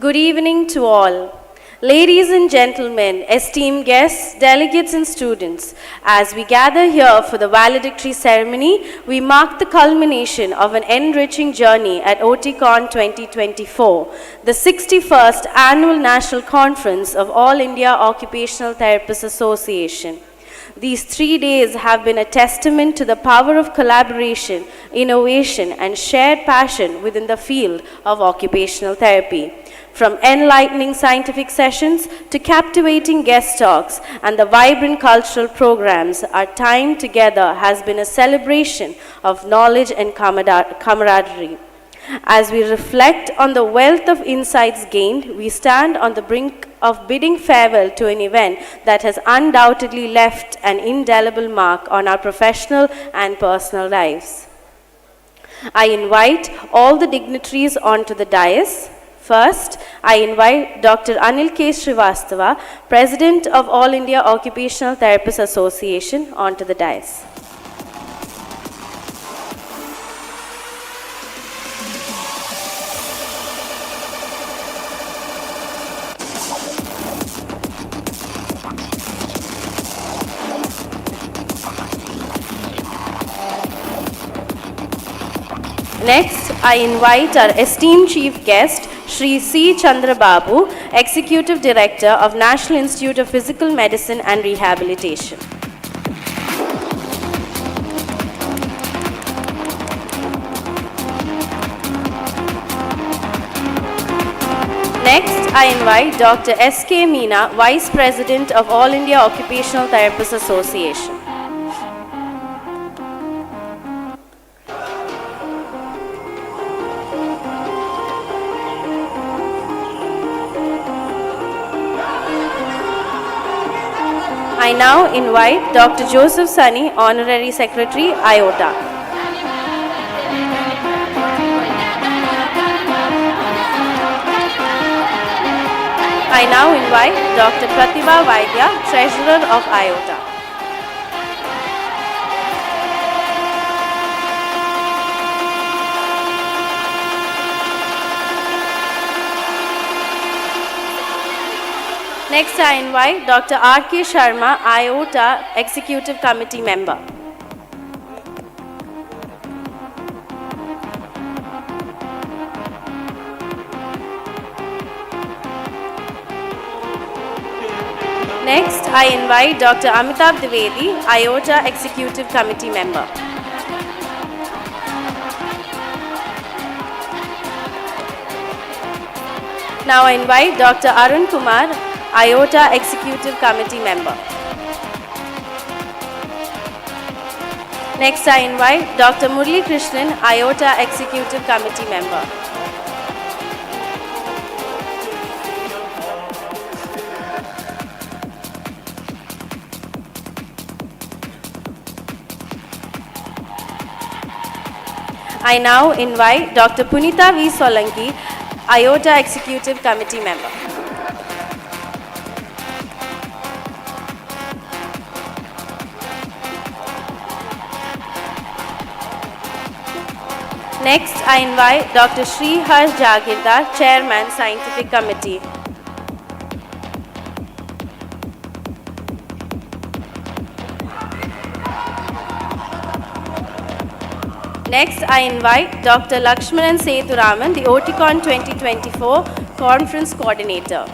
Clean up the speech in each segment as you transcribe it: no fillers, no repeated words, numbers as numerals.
Good evening to all. Ladies and gentlemen, esteemed guests, delegates and students, as we gather here for the valedictory ceremony, we mark the culmination of an enriching journey at OTICON 2024, the 61st Annual National Conference of All India Occupational Therapists Association. These 3 days have been a testament to the power of collaboration, innovation, and shared passion within the field of occupational therapy. From enlightening scientific sessions to captivating guest talks and the vibrant cultural programs, our time together has been a celebration of knowledge and camaraderie. As we reflect on the wealth of insights gained, we stand on the brink of bidding farewell to an event that has undoubtedly left an indelible mark on our professional and personal lives. I invite all the dignitaries onto the dais. First, I invite Dr. Anil K. Srivastava, President of All India Occupational Therapists Association, onto the dais. Next, I invite our esteemed chief guest, Shri C. Chandra Babu, Executive Director of National Institute of Physical Medicine and Rehabilitation. Next, I invite Dr. S. K. Meena, Vice President of All India Occupational Therapists Association. I now invite Dr. Joseph Sunny, Honorary Secretary, AIOTA. I now invite Dr. Pratibha Vaidya, Treasurer of AIOTA. Next, I invite Dr. R. K. Sharma, AIOTA Executive Committee Member. Next, I invite Dr. Amitabh Dwivedi, AIOTA Executive Committee Member. Now I invite Dr. Arun Kumar, AIOTA Executive Committee Member. Next, I invite Dr. Murli Krishnan, AIOTA Executive Committee Member. I now invite Dr. Punita V. Solanki, AIOTA Executive Committee Member. Next, I invite Dr. Shri Harsh Jagirdar, Chairman, Scientific Committee. Next, I invite Dr. Lakshmanan Sethuraman, the OTICON 2024 Conference Coordinator.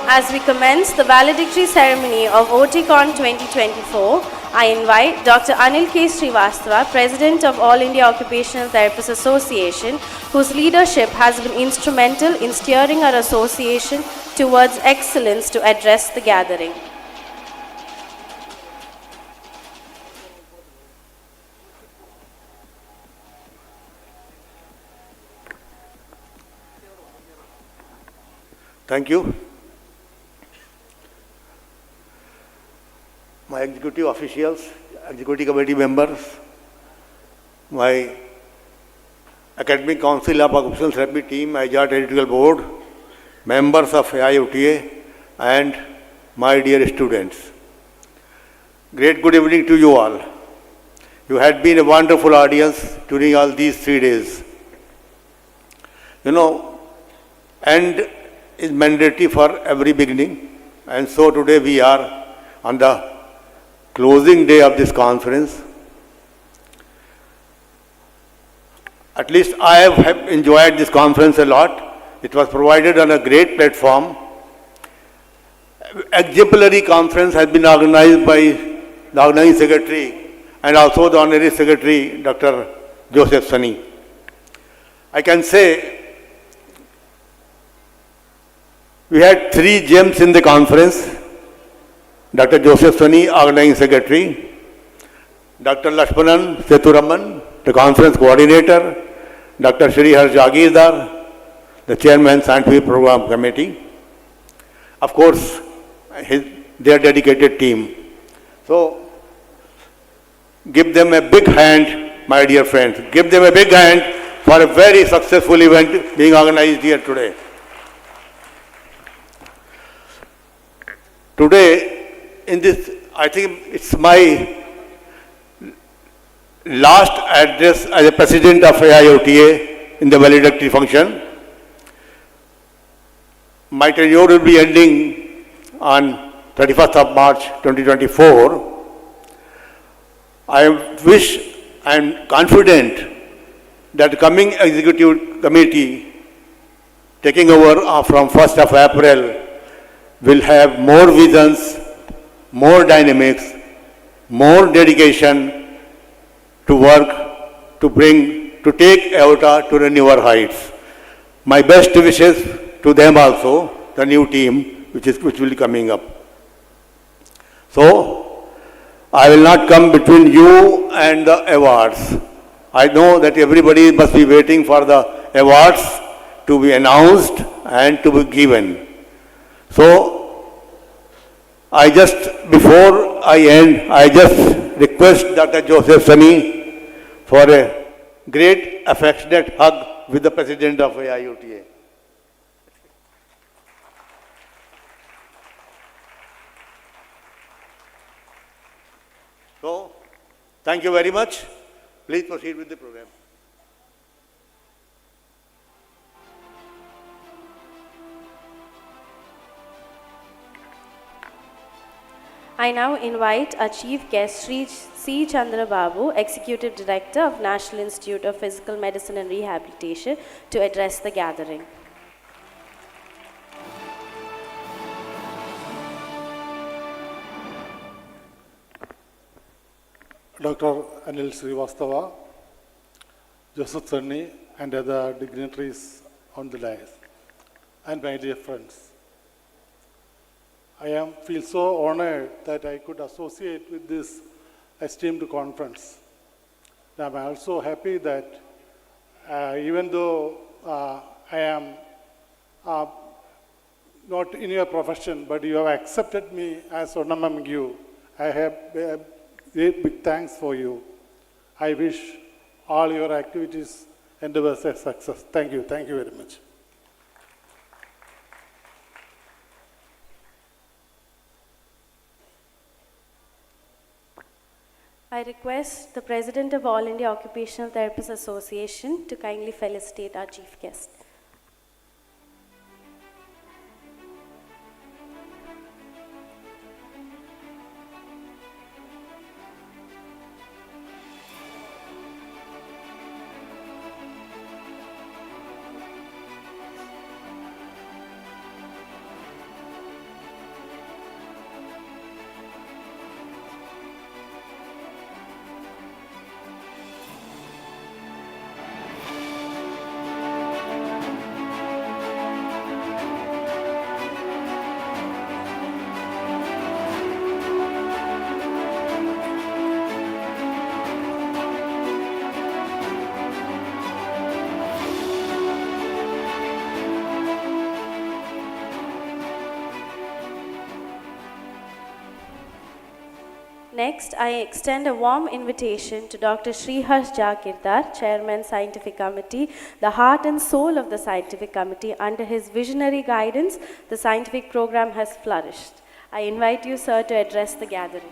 As we commence the valedictory ceremony of OTICON 2024, I invite Dr. Anil K. Srivastava, President of All India Occupational Therapists Association, whose leadership has been instrumental in steering our association towards excellence, to address the gathering. Thank you. My executive officials, executive committee members, my academic council of occupational therapy team, AIOTA editorial board, members of AIOTA, and my dear students. Great good evening to you all. You had been a wonderful audience during all these 3 days. You know, end is mandatory for every beginning, and so today we are on the closing day of this conference. At least I have enjoyed this conference a lot. It was provided on a great platform. Exemplary conference has been organized by the organizing secretary and also the honorary secretary, Dr. Joseph Sunny. I can say we had 3 gems in the conference: Dr. Joseph Sunny, organizing secretary; Dr. Lakshmanan Seturaman, the conference coordinator; Dr. Shri Har Jagirdar, the chairman, scientific program committee. Of course, their dedicated team. So, give them a big hand, my dear friends. Give them a big hand for a very successful event being organized here today. Today, in this, I think it's my last address as a president of AIOTA in the valedictory function. My tenure will be ending on 31st of March 2024. I wish and confident that the coming executive committee taking over from 1st of April will have more visions, more dynamics, more dedication to work, to take AIOTA to the newer heights. My best wishes to them also, the new team which will be coming up. So, I will not come between you and the awards. I know that everybody must be waiting for the awards to be announced and to be given. So, before I end, I just request Dr. Joseph Sunny for a great affectionate hug with the President of AIOTA. So, thank you very much. Please proceed with the program. I now invite our chief guest, Sri C. Chandra Babu, Executive Director of National Institute of Physical Medicine and Rehabilitation, to address the gathering. Dr. Anil Srivastava, Joseph Sunny, and other dignitaries on the dais, and my dear friends. I feel so honored that I could associate with this esteemed conference. I'm also happy that even though I am not in your profession, but you have accepted me as one among you, I have great big thanks for you. I wish all your activities endeavors a success. Thank you very much. I request the President of All India Occupational Therapists Association to kindly felicitate our chief guest. Next, I extend a warm invitation to Dr. Sriharsh Jagirdar, Chairman, Scientific Committee, the heart and soul of the Scientific Committee. Under his visionary guidance, the scientific program has flourished. I invite you, sir, to address the gathering.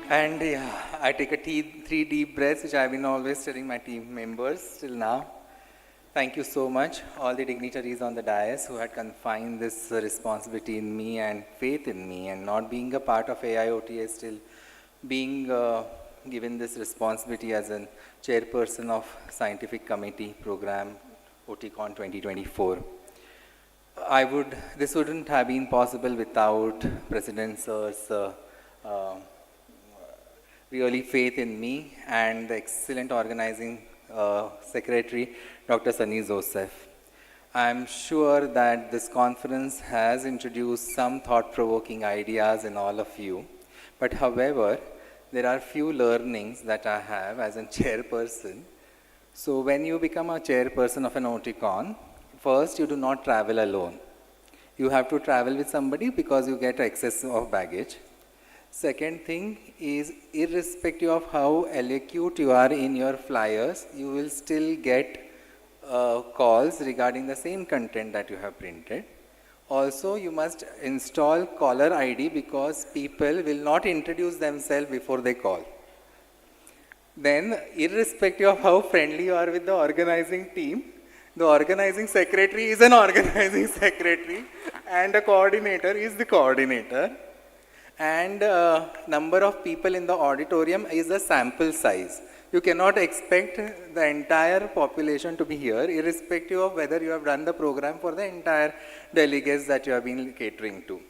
And I take three deep breaths, which I've been always telling my team members till now. Thank you so much, all the dignitaries on the dais who had confined this responsibility in me and faith in me, and not being a part of AIOTA, still being given this responsibility as a chairperson of Scientific Committee Program OTICON 2024. This wouldn't have been possible without President Sir's really faith in me and the excellent organizing secretary, Dr. Sunny Joseph. I'm sure that this conference has introduced some thought-provoking ideas in all of you. But however, there are few learnings that I have as a chairperson. So when you become a chairperson of an OTICON, first you do not travel alone. You have to travel with somebody because you get excess of baggage. Second thing is, irrespective of how eloquent you are in your flyers, you will still get calls regarding the same content that you have printed. Also, you must install caller ID because people will not introduce themselves before they call. Then, irrespective of how friendly you are with the organizing team, the organizing secretary is an organizing secretary and a coordinator is the coordinator. And number of people in the auditorium is a sample size. You cannot expect the entire population to be here, irrespective of whether you have done the program for the entire delegates that you have been catering to.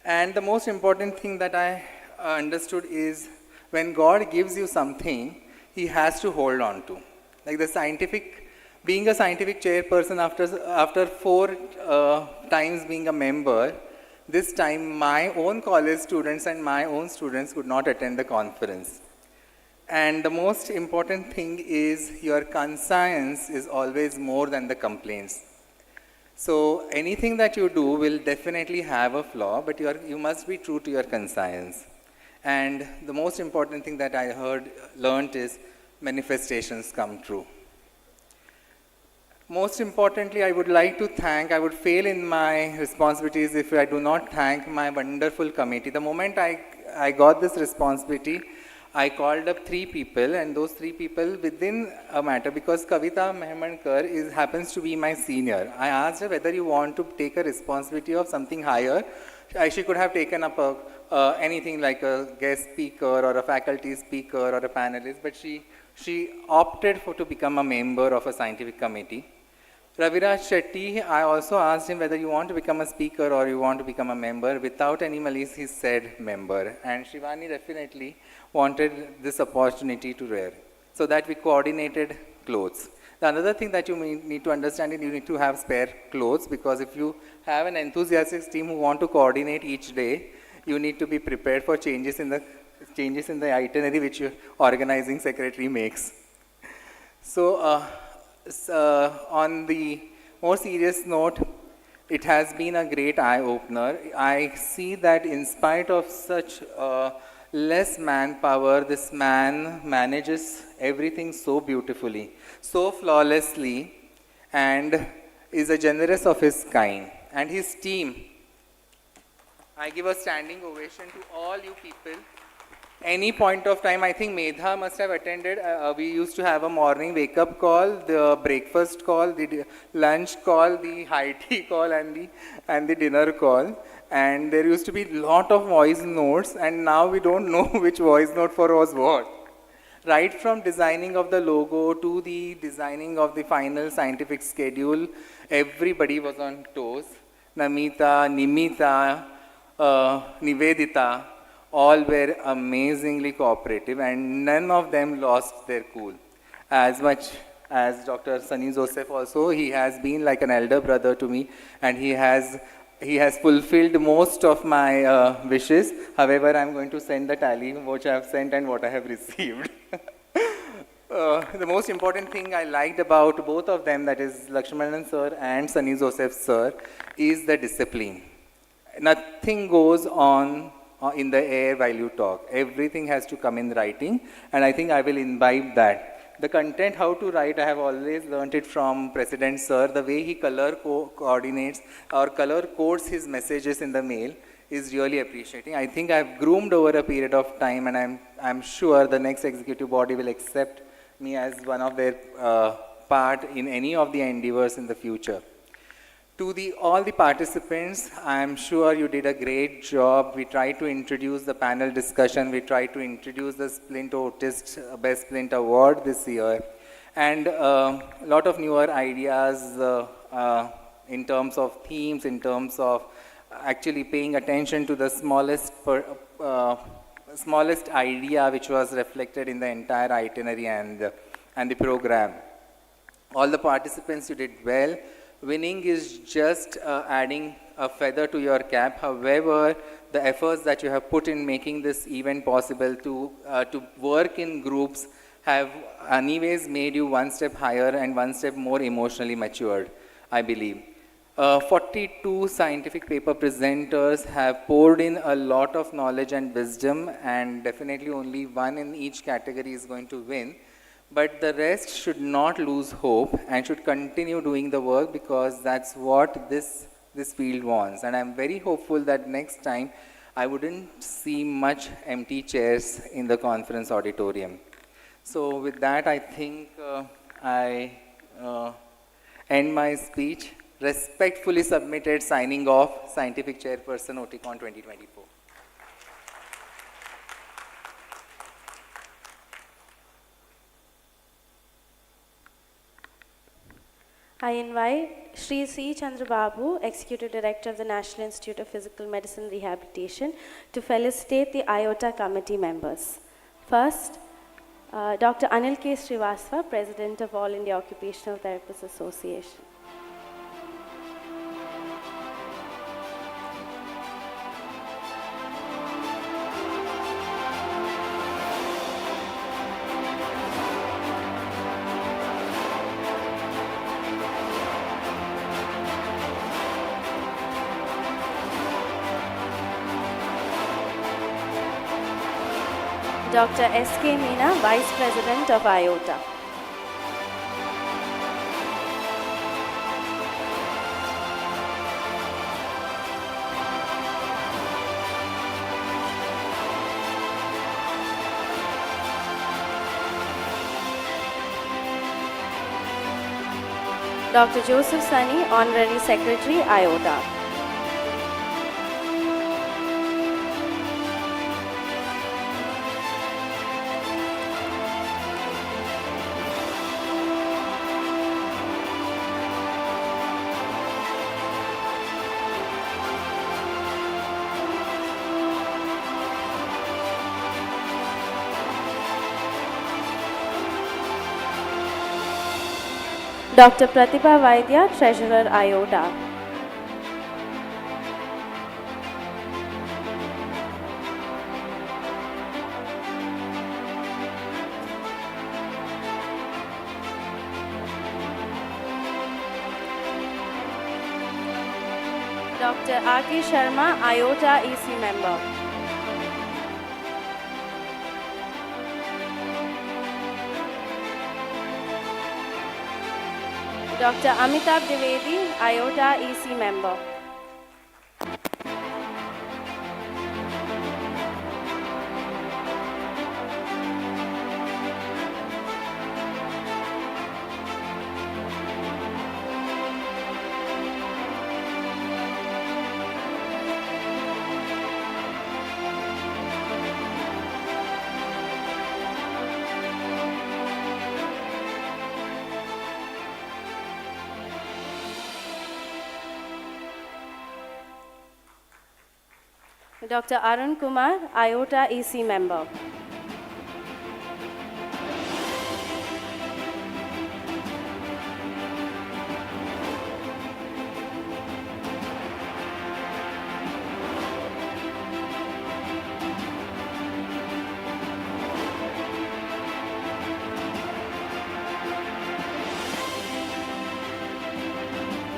And the most important thing that I understood is, when God gives you something, He has to hold on to. Like being a scientific chairperson after 4 times being a member, this time my own college students and my own students could not attend the conference. And the most important thing is, your conscience is always more than the complaints. So anything that you do will definitely have a flaw, but you must be true to your conscience. And the most important thing that I learned is, manifestations come true. Most importantly, I would like to thank, I would fail in my responsibilities if I do not thank my wonderful committee. The moment I got this responsibility, I called up 3 people, and those 3 people within a matter, because Kavita Mehmankar happens to be my senior. I asked her whether you want to take a responsibility of something higher. She could have taken up anything like a guest speaker or a faculty speaker or a panelist, but she opted to become a member of a scientific committee. Raviraj Shetty, I also asked him whether you want to become a speaker or you want to become a member. Without any malice, he said member. And Shivani definitely wanted this opportunity to wear, so that we coordinated clothes. The another thing that you need to understand is, you need to have spare clothes, because if you have an enthusiastic team who want to coordinate each day, you need to be prepared for changes in the itinerary which your organizing secretary makes. So, on the more serious note, it has been a great eye-opener. I see that in spite of such less manpower, this man manages everything so beautifully, so flawlessly, and is a generous of his kind. And his team, I give a standing ovation to all you people. Any point of time, I think Medha must have attended. We used to have a morning wake-up call, the breakfast call, the lunch call, the high tea call, and the dinner call. And there used to be a lot of voice notes, and now we don't know which voice note for was what. Right from designing of the logo to the designing of the final scientific schedule, everybody was on toes. Namita, Nimita, Nivedita, all were amazingly cooperative, and none of them lost their cool. As much as Dr. Sunny Joseph also, he has been like an elder brother to me, and he has fulfilled most of my wishes. However, I'm going to send the tally, which I have sent and what I have received. The most important thing I liked about both of them, that is Lakshmanan sir and Sunny Joseph sir, is the discipline. nothing goes on in the air while you talk. Everything has to come in writing, and I think I will imbibe that. The content, how to write, I have always learnt it from President Sir. The way he coordinates or color codes his messages in the mail is really appreciating. I think I've groomed over a period of time, and I'm sure the next executive body will accept me as one of their part in any of the endeavors in the future. To all the participants, I'm sure you did a great job. We tried to introduce the panel discussion. We tried to introduce the Splint Autist Best Splint Award this year. And a lot of newer ideas in terms of themes, in terms of actually paying attention to the smallest idea which was reflected in the entire itinerary and the program. All the participants, you did well. Winning is just adding a feather to your cap. However, the efforts that you have put in making this event possible to work in groups have anyways made you one step higher and one step more emotionally matured, I believe. 42 scientific paper presenters have poured in a lot of knowledge and wisdom, and definitely only one in each category is going to win. But the rest should not lose hope and should continue doing the work, because that's what this field wants. And I'm very hopeful that next time I wouldn't see much empty chairs in the conference auditorium. So with that, I think I end my speech. Respectfully submitted, signing off, Scientific Chairperson, OTICON 2024. I invite Shri C. Chandrababu, Executive Director of the National Institute of Physical Medicine and Rehabilitation, to felicitate the IOTA committee members. First, Dr. Anil K. Srivastava, President of All India Occupational Therapists Association. Dr. S.K. Meena, Vice President of IOTA. Dr. Joseph Sunny, Honorary Secretary, IOTA. Dr. Pratibha Vaidya, Treasurer, IOTA. Dr. R.K. Sharma, IOTA EC member. Dr. Amitabh Dwivedi, IOTA EC member. Dr. Arun Kumar, IOTA EC member.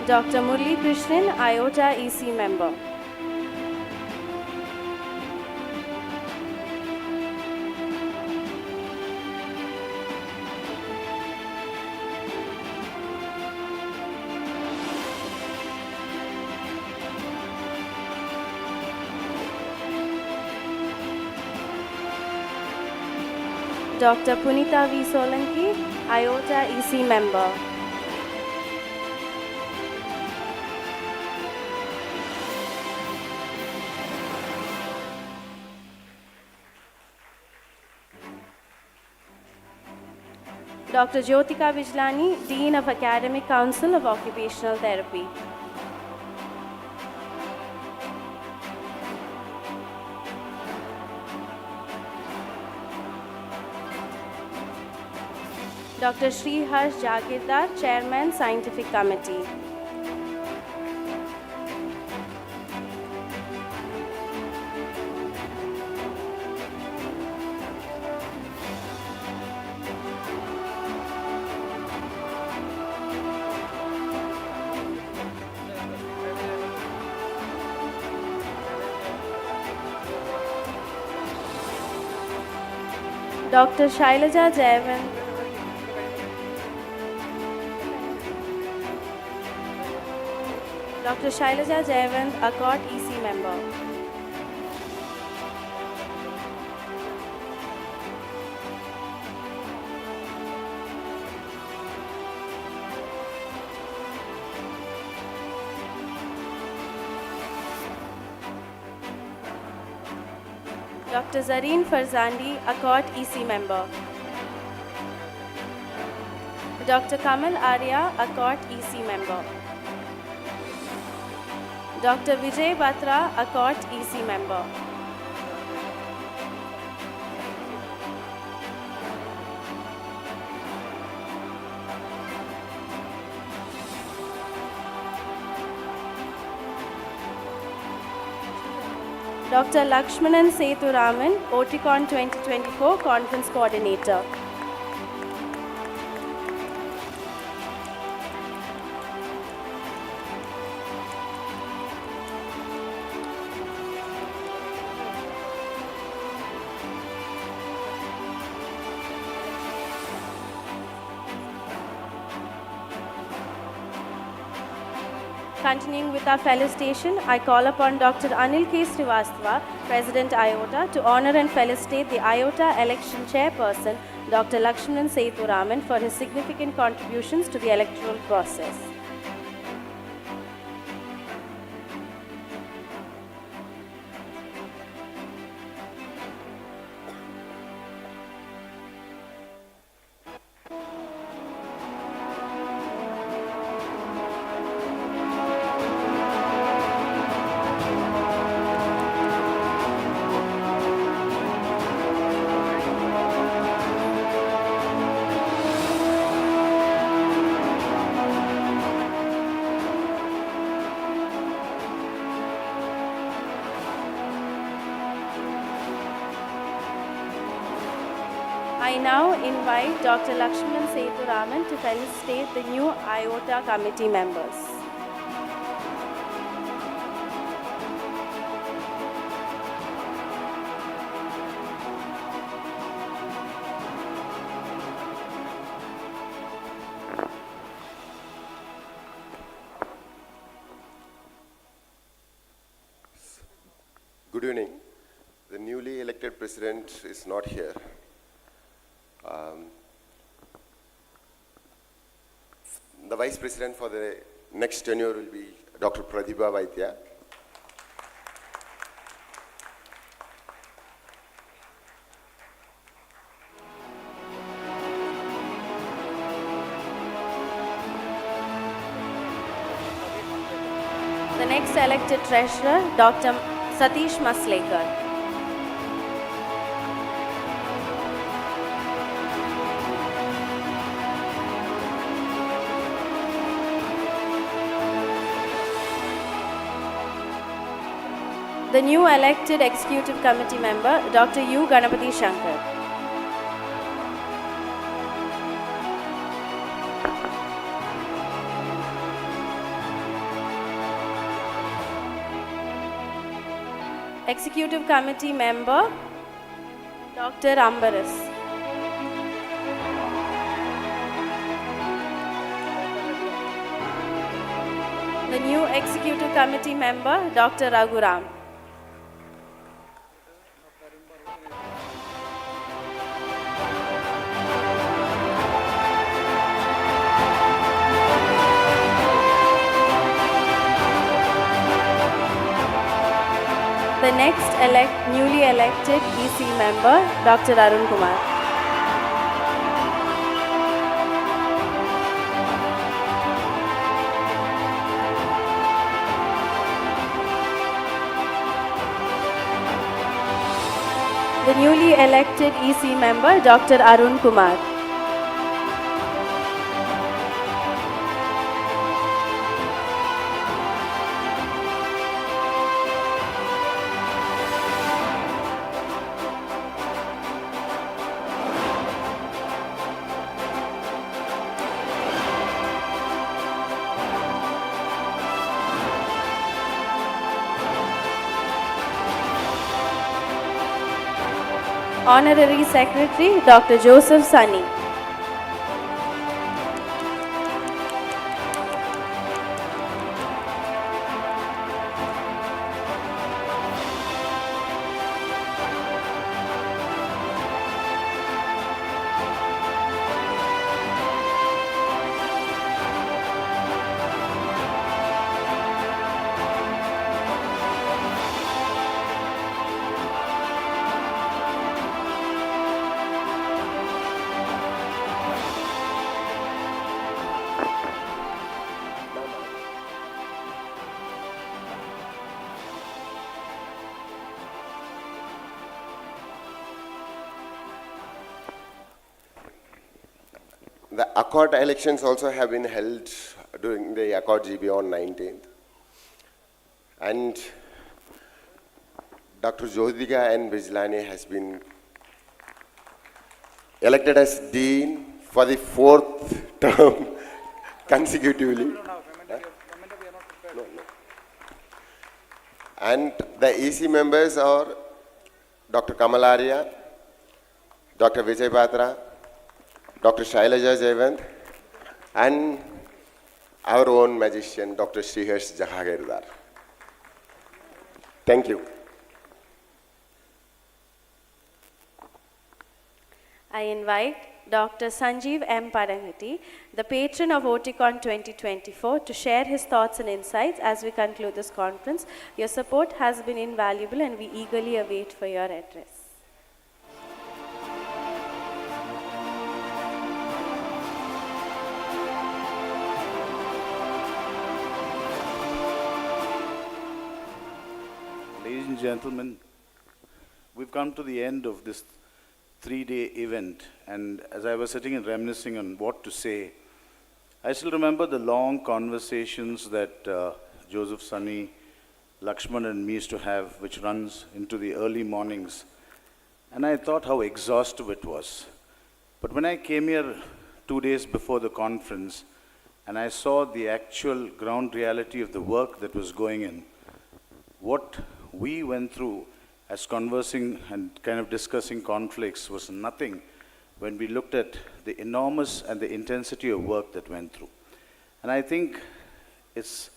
Dr. Murli Krishnan, IOTA EC member. Dr. Punita V. Solanki, IOTA EC member. Dr. Jyotika Vijlani, Dean of Academic Council of Occupational Therapy. Dr. Shri Harsh Jagirdar, Chairman, Scientific Committee. Dr. Shailaja Jayavant, Dr. Shailaja Jayavant, ACOT EC member. Dr. Zareen Farzandi, ACOT EC member. Dr. Kamal Arya, ACOT EC member. Dr. Vijay Batra, ACOT EC member. Dr. Lakshmanan Sethuraman, OTICON 2024 Conference Coordinator. Continuing with our felicitation, I call upon Dr. Anil K. Srivastava, President IOTA, to honor and felicitate the IOTA Election Chairperson, Dr. Lakshmanan Sethuraman, for his significant contributions to the electoral process. I now invite Dr. Lakshmanan Sethuraman to felicitate the new IOTA committee members. Good evening. The newly elected president is not here. The vice president for the next tenure will be Dr. Pratibha Vaidya. The next elected treasurer, Dr. Satish Maslekar. The new elected executive committee member, Dr. U. Ganapati Shankar. Executive committee member, Dr. Ambaras. The new executive committee member, Dr. Raghuram. The next newly elected EC member, Dr. Arun Kumar. The newly elected EC member, Dr. Arun Kumar. Honorary Secretary, Dr. Joseph Sunny. The Accord elections also have been held during the Accord GB on 19th. And Dr. Jyotika and Bijlani has been elected as Dean for the 4th term consecutively. No. And the EC members are Dr. Kamalaria, Dr. Vijay Batra, Dr. Shailaja Jayavant, and our own magician, Dr. Sriharsh Jahagirdar. Thank you. I invite Dr. Sanjeev M. Parangati, the patron of OTICON 2024, to share his thoughts and insights as we conclude this conference. Your support has been invaluable and we eagerly await for your address. Ladies and gentlemen, we've come to the end of this 3-day event, and as I was sitting and reminiscing on what to say, I still remember the long conversations that Joseph, Sunny, Lakshman and me used to have, which runs into the early mornings, and I thought how exhaustive it was. But when I came here 2 days before the conference, and I saw the actual ground reality of the work that was going in, what we went through as conversing and kind of discussing conflicts was nothing when we looked at the enormous and the intensity of work that went through. And I think it's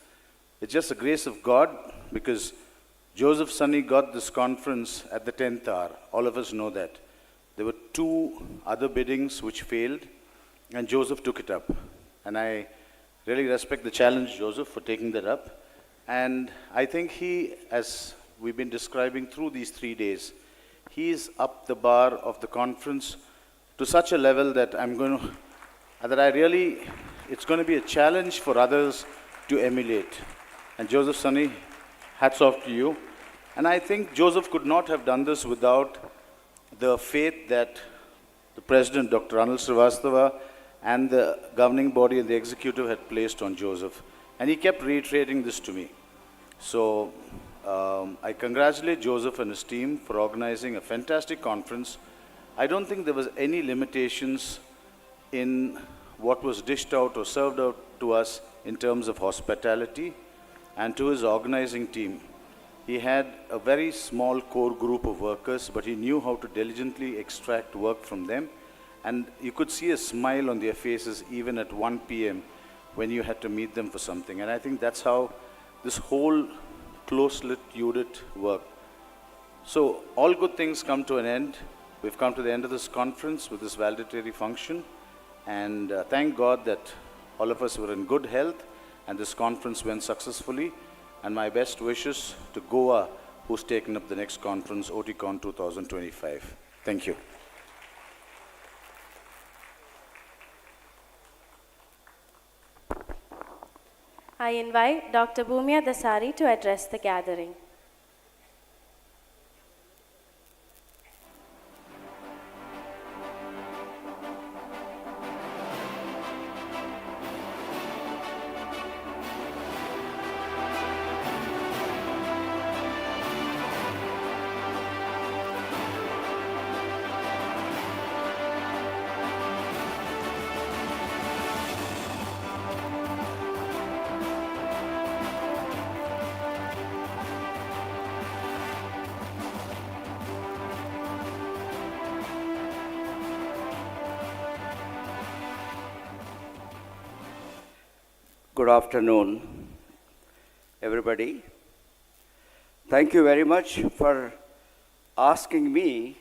just the grace of God, because Joseph Sunny got this conference at the 10th hour. All of us know that. There were 2 other biddings which failed, and Joseph took it up. And I really respect the challenge, Joseph, for taking that up. And I think he, as we've been describing through these 3 days, he's up the bar of the conference to such a level that it's going to be a challenge for others to emulate. And Joseph Sunny, hats off to you. And I think Joseph could not have done this without the faith that the President, Dr. Anil Srivastava, and the governing body and the executive had placed on Joseph. And he kept reiterating this to me. So I congratulate Joseph and his team for organizing a fantastic conference. I don't think there was any limitations in what was dished out or served out to us in terms of hospitality. And to his organizing team, he had a very small core group of workers, but he knew how to diligently extract work from them. And you could see a smile on their faces even at 1 p.m. when you had to meet them for something. And I think that's how this whole close-lit unit worked. So all good things come to an end. We've come to the end of this conference with this valedictory function. And thank God that all of us were in good health and this conference went successfully. And my best wishes to Goa who's taken up the next conference, OTICON 2025. Thank you. I invite Dr. Bhumia Dasari to address the gathering. Good afternoon, everybody. Thank you very much for asking me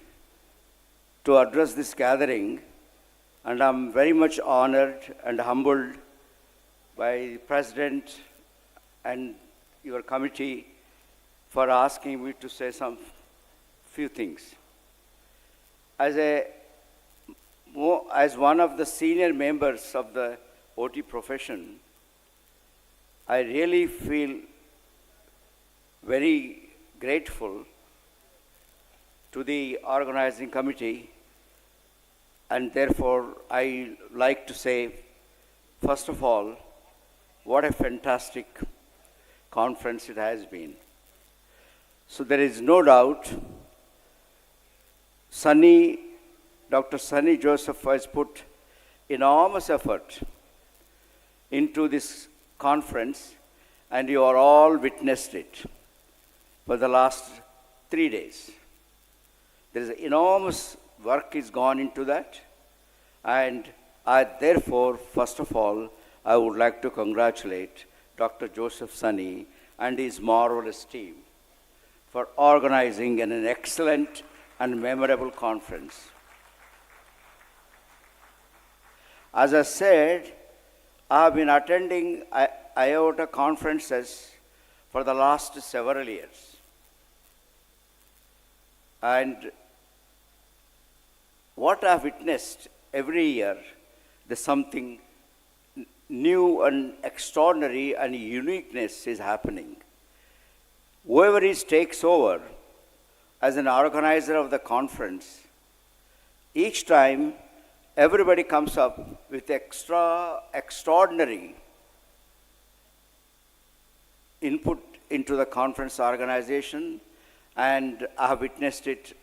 to address this gathering, and I'm very much honored and humbled by the President and your committee for asking me to say some few things. As one of the senior members of the OT profession, I really feel very grateful to the organizing committee, and therefore I like to say, first of all, what a fantastic conference it has been. So there is no doubt Dr. Sunny Joseph has put enormous effort into this conference, and you are all witnessed it for the last 3 days. There is enormous work is gone into that, and therefore, first of all, I would like to congratulate Dr. Joseph Sunny and his marvelous team for organizing an excellent and memorable conference. As I said, I have been attending IOTA conferences for the last several years. And what I have witnessed every year, there's something new and extraordinary and uniqueness is happening. Whoever takes over as an organizer of the conference, each time everybody comes up with extraordinary input into the conference organization, and I have witnessed it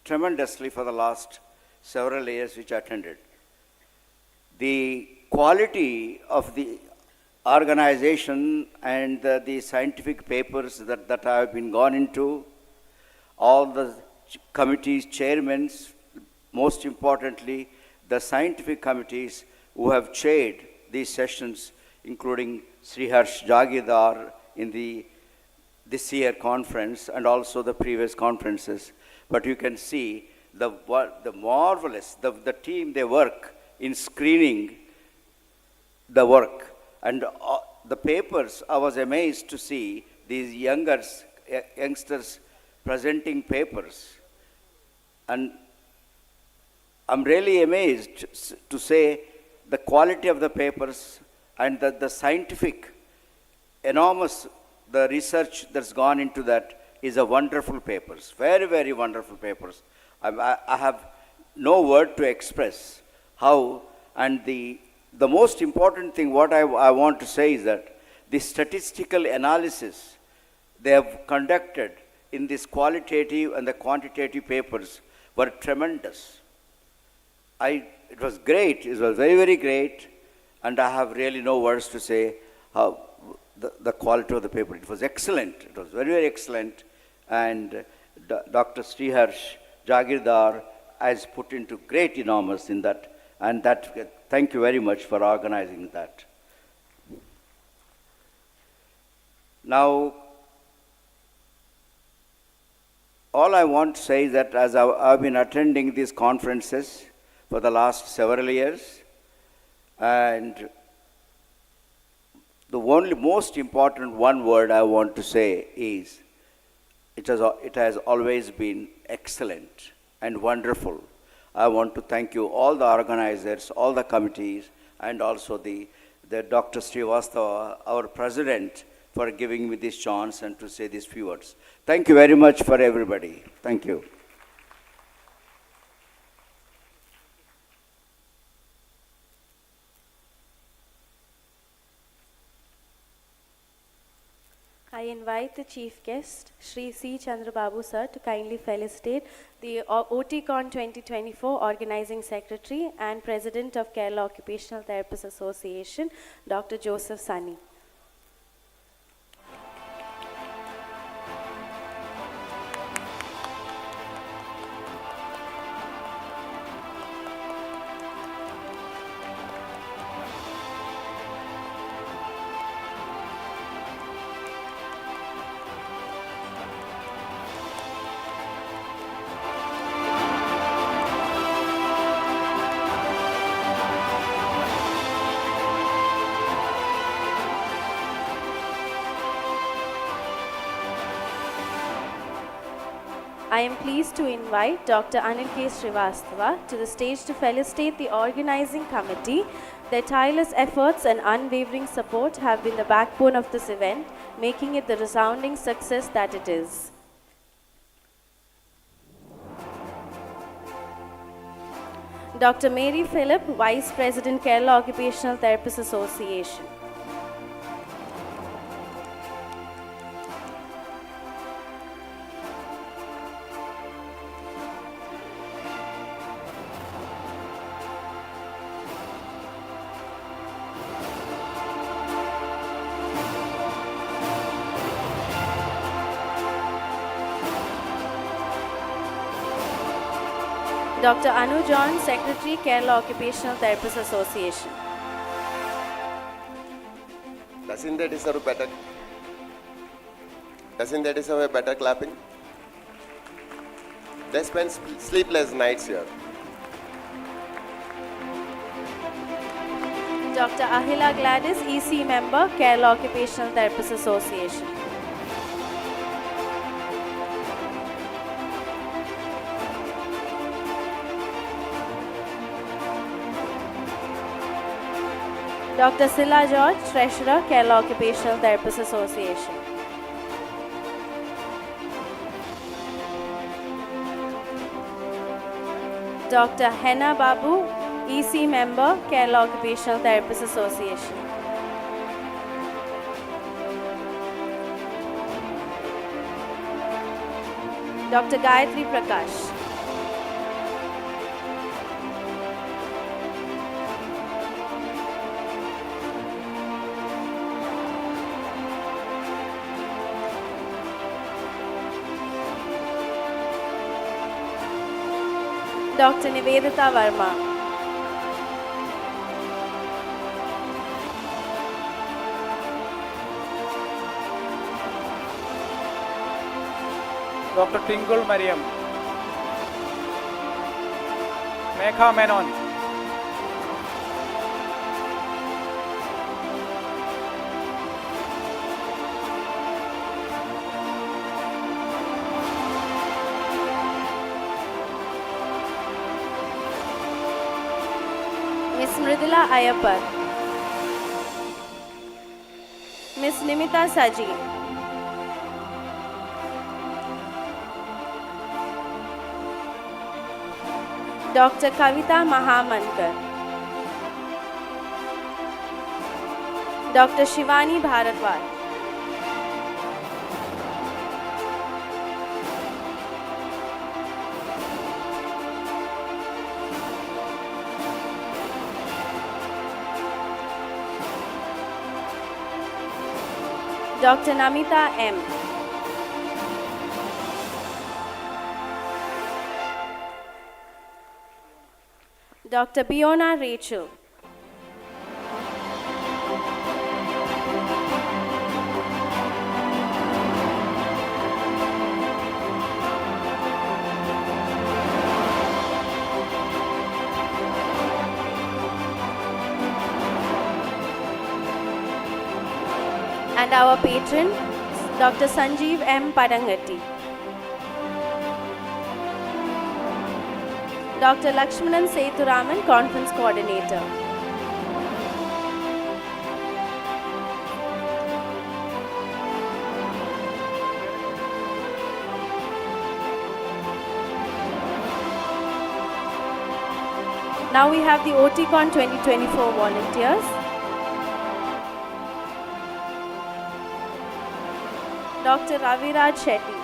tremendously for the last several years which I attended. The quality of the organization and the scientific papers that I have been gone into, all the committees, chairmen, most importantly, the scientific committees who have chaired these sessions, including Sriharsh Jagirdar in this year conference and also the previous conferences. But you can see the marvelous, the team, they work in screening the work. And the papers, I was amazed to see these youngsters presenting papers. And I'm really amazed to say the quality of the papers and the scientific, enormous, the research that's gone into that is a wonderful papers, very, very wonderful papers. I have no word to express how, and the most important thing what I want to say is that the statistical analysis they have conducted in this qualitative and the quantitative papers were tremendous. It was great, it was very, very great, and I have really no words to say how the quality of the paper. It was excellent, it was very, very excellent, and Dr. Sriharsh Jagirdar has put into great enormous in that, and thank you very much for organizing that. Now, all I want to say is that as I've been attending these conferences for the last several years, and the only most important one word I want to say is it has always been excellent and wonderful. I want to thank you, all the organizers, all the committees, and also the Dr. Srivastava, our president, for giving me this chance and to say these few words. Thank you very much for everybody. Thank you. I invite the chief guest, Shri C. Chandrababu sir, to kindly felicitate the OTICON 2024 Organizing Secretary and President of Kerala Occupational Therapists Association, Dr. Joseph Sunny. I am pleased to invite Dr. Anil K. Srivastava to the stage to felicitate the organizing committee. Their tireless efforts and unwavering support have been the backbone of this event, making it the resounding success that it is. Dr. Mary Phillip, Vice President, Kerala Occupational Therapists Association. Dr. Anu John, Secretary, Kerala Occupational Therapists Association. Doesn't that deserve a better clapping? They spend sleepless nights here. Dr. Ahila Gladys, EC member, Kerala Occupational Therapists Association. Dr. Silla George, Treasurer, Kerala Occupational Therapists Association. Dr. Henna Babu, EC member, Kerala Occupational Therapists Association. Dr. Gayatri Prakash. Dr. Nivedita Verma. Dr. Tingul Mariam. Mekha Menon. Miss Mridula Ayapar. Miss Nimita Saji. Dr. Kavita Mahamankar. Dr. Shivani Bharadwaj. Dr. Namita M. Dr. Biona Rachel. And our patron, Dr. Sanjeev M. Padangatti. Dr. Lakshmanan Sethuraman, Conference Coordinator. Now we have the OTICON 2024 volunteers. Dr. Raviraj Shetty.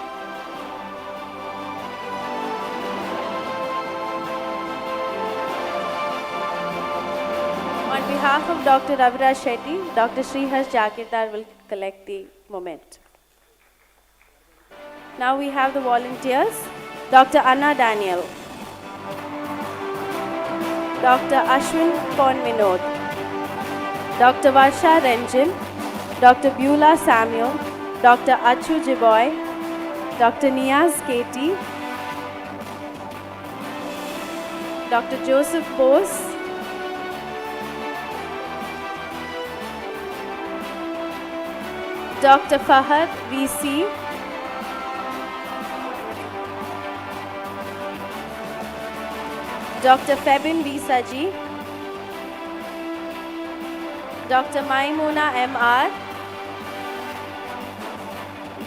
On behalf of Dr. Raviraj Shetty, Dr. Sriharsh Jagirdar will collect the moment. Now we have the volunteers. Dr. Anna Daniel. Dr. Ashwin Pon Vinod, Dr. Varsha Ranjan, Dr. Beulah Samuel, Dr. Achu Jiboy, Dr. Niyaz Katie, Dr. Joseph Bose, Dr. Fahad VC, Dr. Febin Visaji, Dr. Maimuna MR,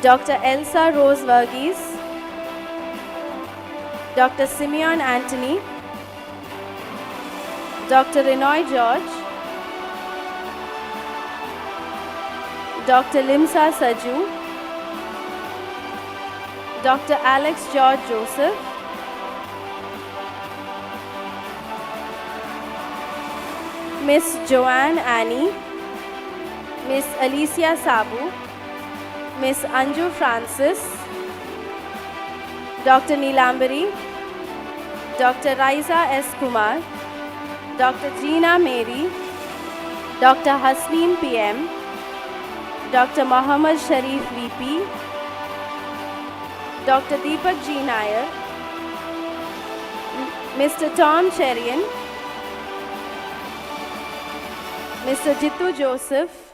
Dr. Elsa Rose Verghese, Dr. Simeon Anthony, Dr. Renoy George, Dr. Limsa Saju, Dr. Alex George Joseph, Miss Joanne Annie, Miss Alicia Sabu, Miss Anju Francis, Dr. Neelambari, Dr. Raisa S. Kumar, Dr. Jeena Mary, Dr. Hasleen PM, Dr. Mohammad Sharif VP, Dr. Deepak G. Nair, Mr. Tom Cherian, Mr. Jittu Joseph,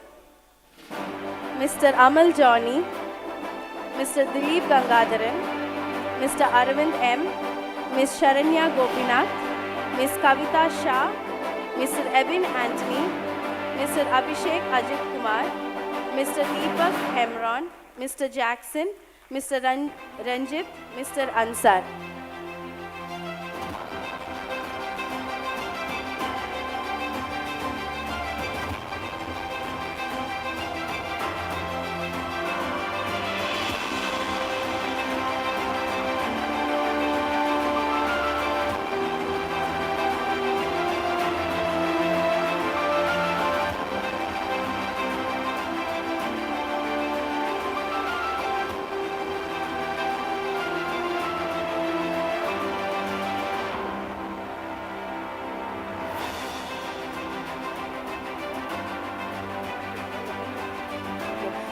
Mr. Amal Johnny, Mr. Dilip Gangadharan, Mr. Arvind M, Ms. Sharanya Gopinath, Ms. Kavita Shah, Mr. Ebin Anthony, Mr. Abhishek Ajit Kumar, Mr. Deepak Hemron, Mr. Jackson, Mr. Ranjit, Mr. Ansar.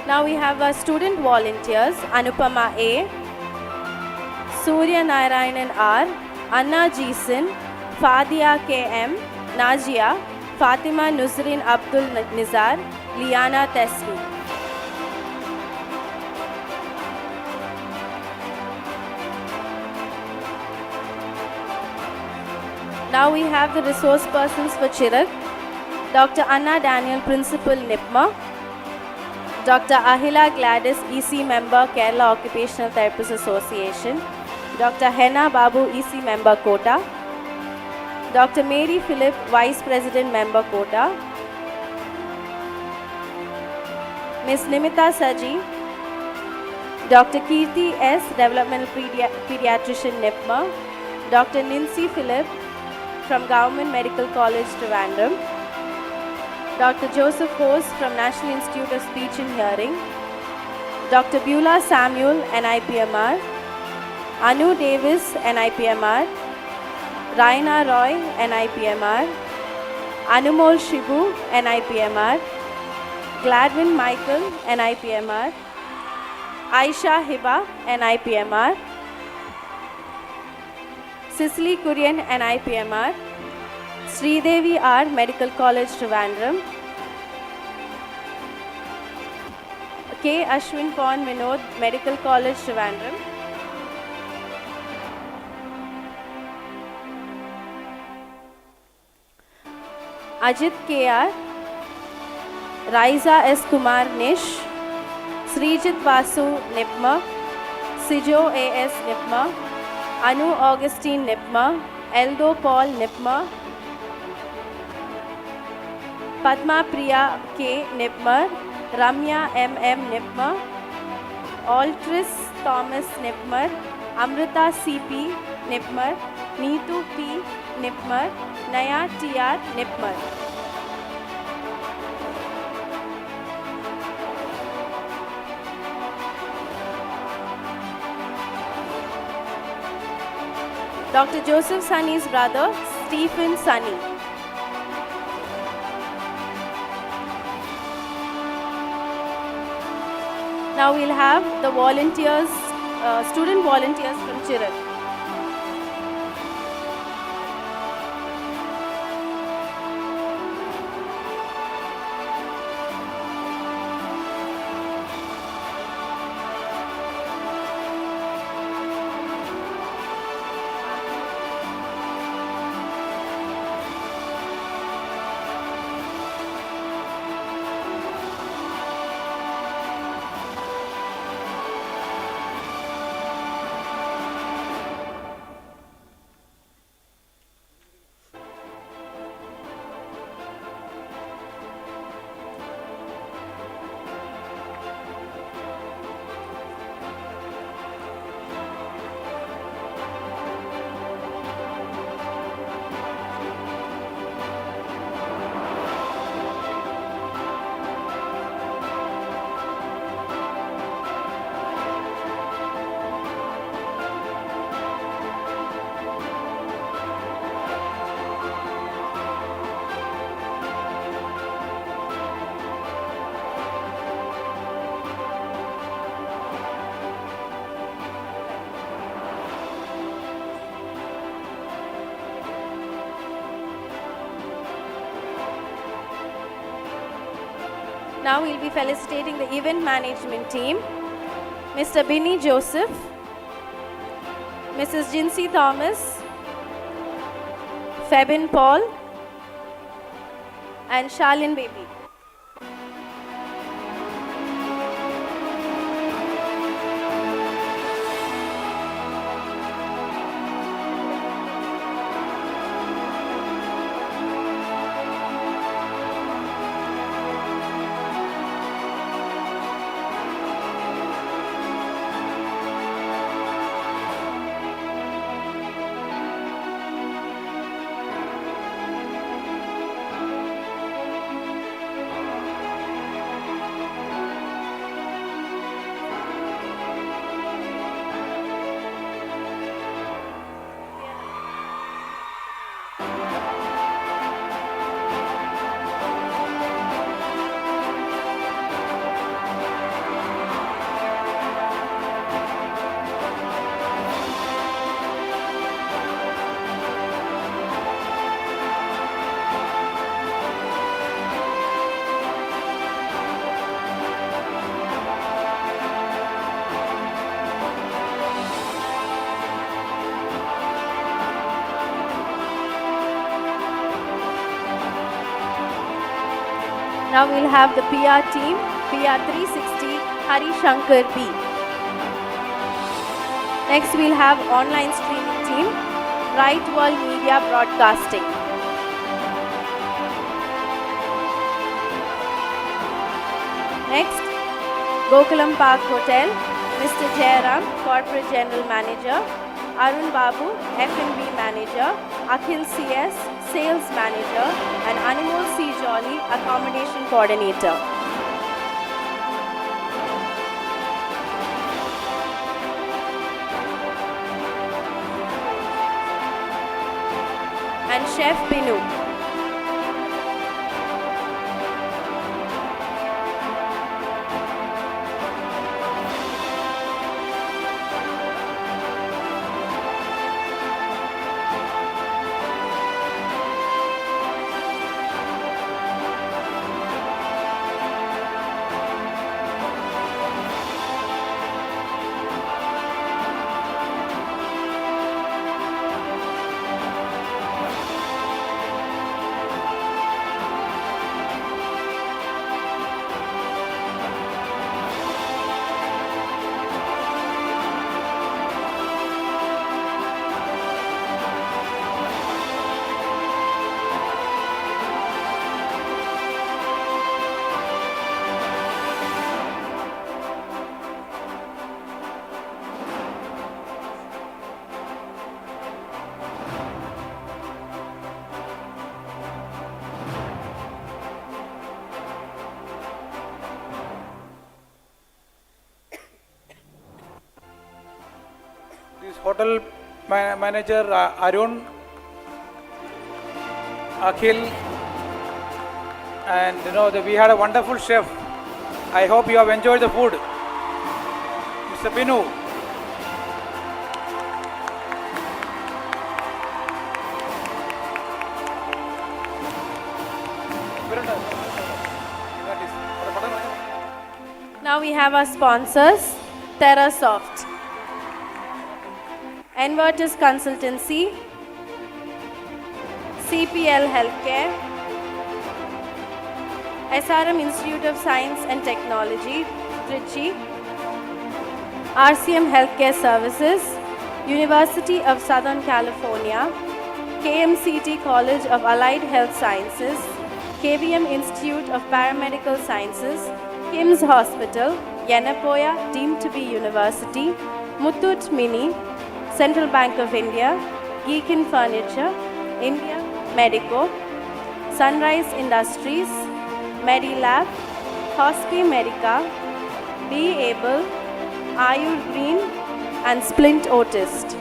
Now we have our student volunteers, Anupama A, Surya Narayanan R, Anna Jeeson, Fadia KM, Najia, Fatima Nuzrin Abdul Nizar, Liana Tesli. Now we have the resource persons for Chirag, Dr. Anna Daniel, Principal NIPMA, Dr. Ahila Gladys, EC Member, Kerala Occupational Therapist Association, Dr. Henna Babu, EC Member, Kota, Dr. Mary Philip, Vice President Member, Kota, Ms. Nimita Saji, Dr. Kirti S, Developmental Pediatrician, NIPMA, Dr. Nancy Philip from Government Medical College, Trivandrum, Dr. Joseph Hose from National Institute of Speech and Hearing, Dr. Beulah Samuel, NIPMR, Anu Davis, NIPMR, Raina Roy, NIPMR, Anumol Shibu, NIPMR, Gladwin Michael, NIPMR, Aisha Hiba, NIPMR, Cicely Kurian, NIPMR, Sridevi R, Medical College, Trivandrum, K. Ashwin Pon Vinod, Medical College, Trivandrum, Ajit KR, Raiza S. Kumar Nish, Srijit Vasu Nipma, Sijo A.S. Nipma, Anu Augustine Nipma, Eldo Paul Nipma, Padma Priya K. Nipma, Ramya M.M. Nipma, Altris Thomas Nipmer, Amrita C.P. Nipmer, Neetu P. Nipmer, Naya T.R. Nipmer. Dr. Joseph Sunny's brother, Stephen Sunny. Now we'll have the volunteers, student volunteers from Chiran. Now we'll be felicitating the event management team, Mr. Binny Joseph, Mrs. Jinsey Thomas, Febin Paul, and Charlene Baby. Now we'll have the PR team, PR 360, Hari Shankar B. Next we'll have online streaming team, Right World Media Broadcasting. Next, Gokulam Park Hotel, Mr. Jairam, Corporate General Manager, Arun Babu, F&B Manager, Akhil CS, Sales Manager, and Animal C. Jolly, Accommodation Coordinator. And Chef Binu. hotel manager Arun, Akhil, and we had a wonderful chef. I hope you have enjoyed the food. Mr. Binu. Now we have our sponsors, TerraSoft, Envertus Consultancy, CPL Healthcare, SRM Institute of Science and Technology, Trichy, RCM Healthcare Services, University of Southern California, KMCT College of Allied Health Sciences, KVM Institute of Paramedical Sciences, KIMS Hospital, Yenapoya deemed to be University, Muthoot Mini, Central Bank of India, Geekin Furniture, India Medico, Sunrise Industries, Medilab, Hospi Medica, Be Able, Ayur Green, and Splint Otist.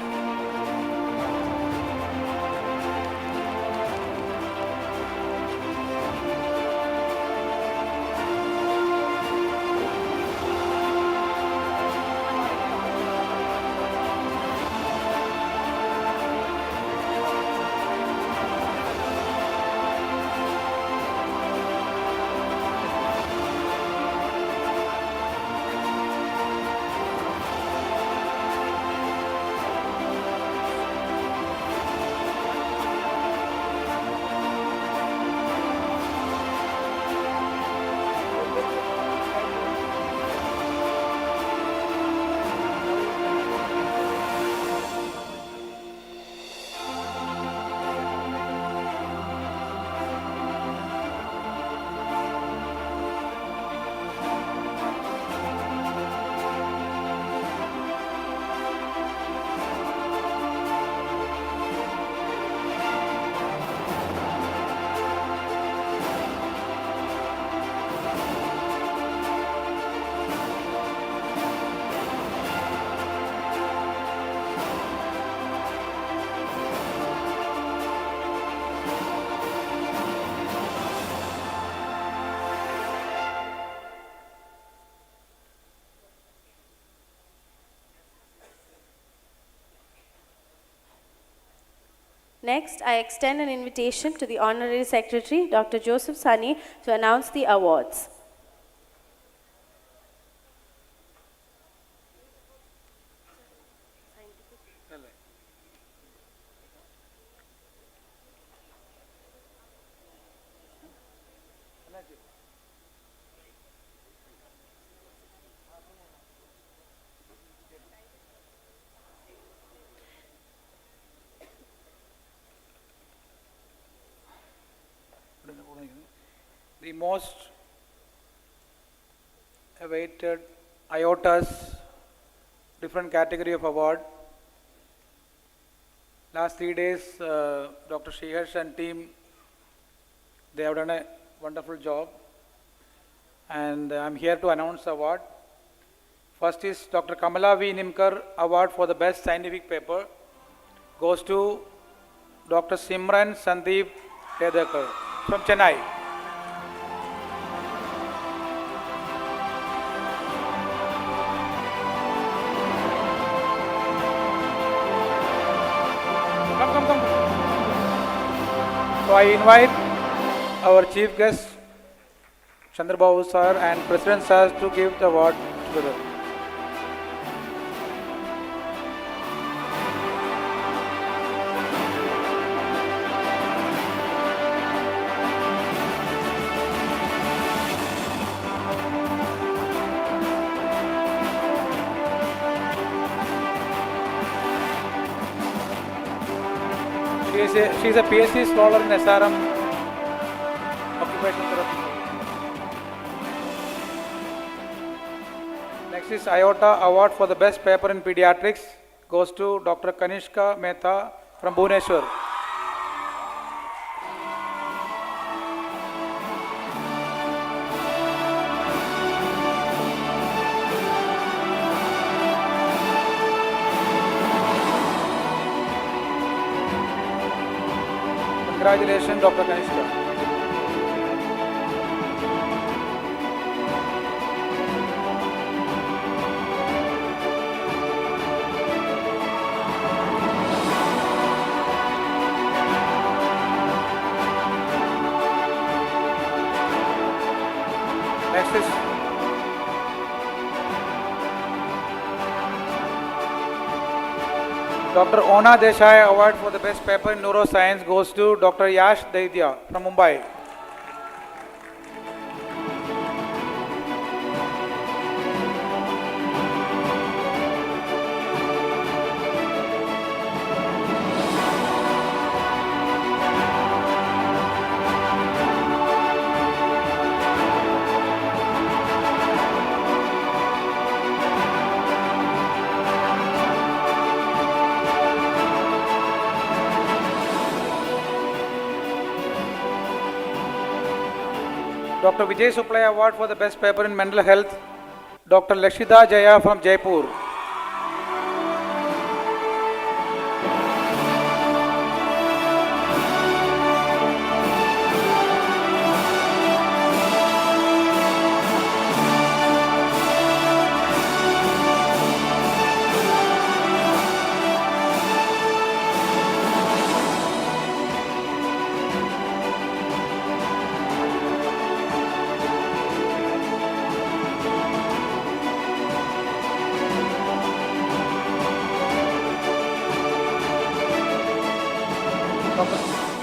Next, I extend an invitation to the Honorary Secretary, Dr. Joseph Sani, to announce the awards. The most awaited IOTA's different category of award. Last 3 days, Dr. Sriharsh and team, they have done a wonderful job. And I'm here to announce the award. First is Dr. Kamala V. Nimkar Award for the Best Scientific Paper. Goes to Dr. Simran Sandeep Tedekar from Chennai. Come. So I invite our chief guest, Chandrababu sir and President sir to give the award together. She is a PhD scholar in SRM, Occupational Therapy. Next is IOTA Award for the Best Paper in Pediatrics. Goes to Dr. Kanishka Mehta from Bhubaneswar. Congratulations, Dr. Kanishka. Next is Dr. Ona Desai Award for the best paper in neuroscience goes to Dr. Yash Daidya from Mumbai. Dr. Vijay Suplaya Award for the best paper in mental health, Dr. Lakshita Jaya from Jaipur.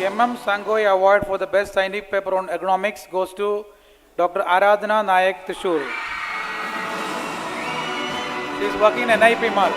M.M. Sangoy Award for the best scientific paper on ergonomics goes to Dr. Aradhana Nayak Trishur. She is working in NIP Mark.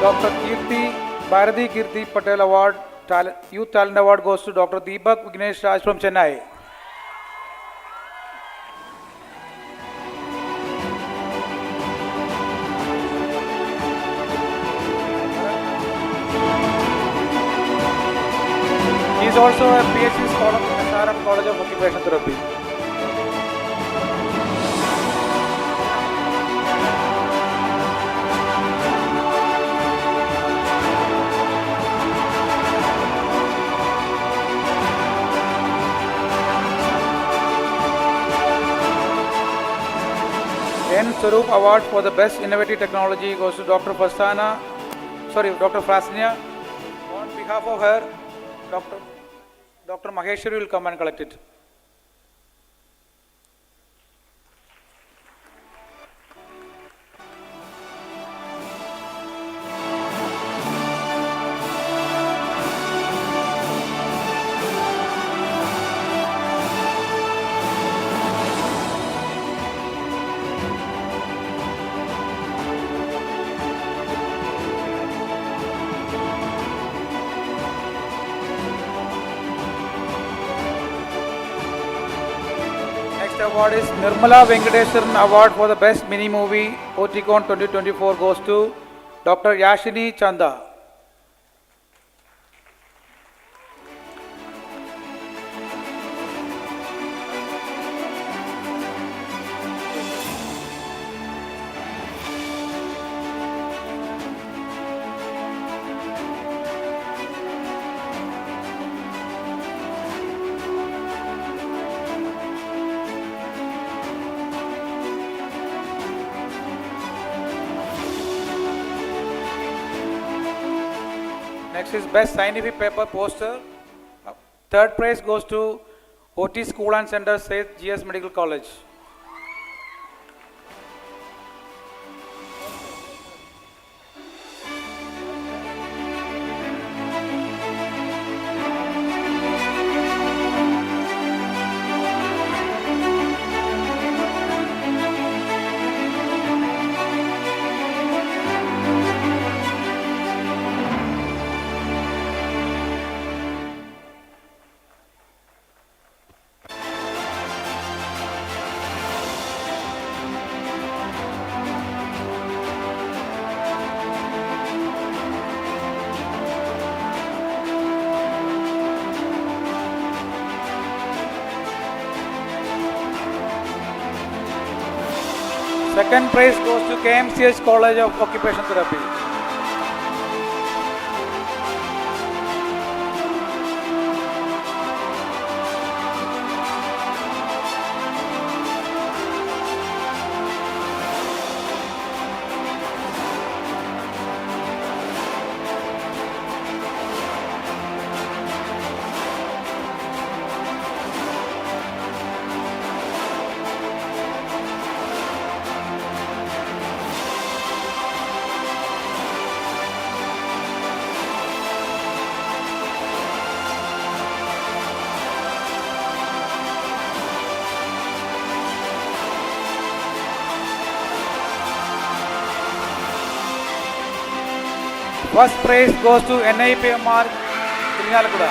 Dr. Bharati Kirti Patel Award, Youth Talent Award goes to Dr. Deepak Vignesh Raj from Chennai. He is also a PhD scholar in SRM College of Occupational Therapy. N. Sarup Award for the Best Innovative Technology goes to Dr. Dr. Frasnia. On behalf of her, Dr. Maheshwari will come and collect it. Award is Nirmala Venkateswaran Award for the Best Mini Movie OTICON 2024 goes to Dr. Yashini Chanda. Next is Best Scientific Paper Poster. Third prize goes to OT School and Center, Seth GS Medical College. Second prize goes to KMCH College of Occupational Therapy. First prize goes to NIPMR Tirinalakuda.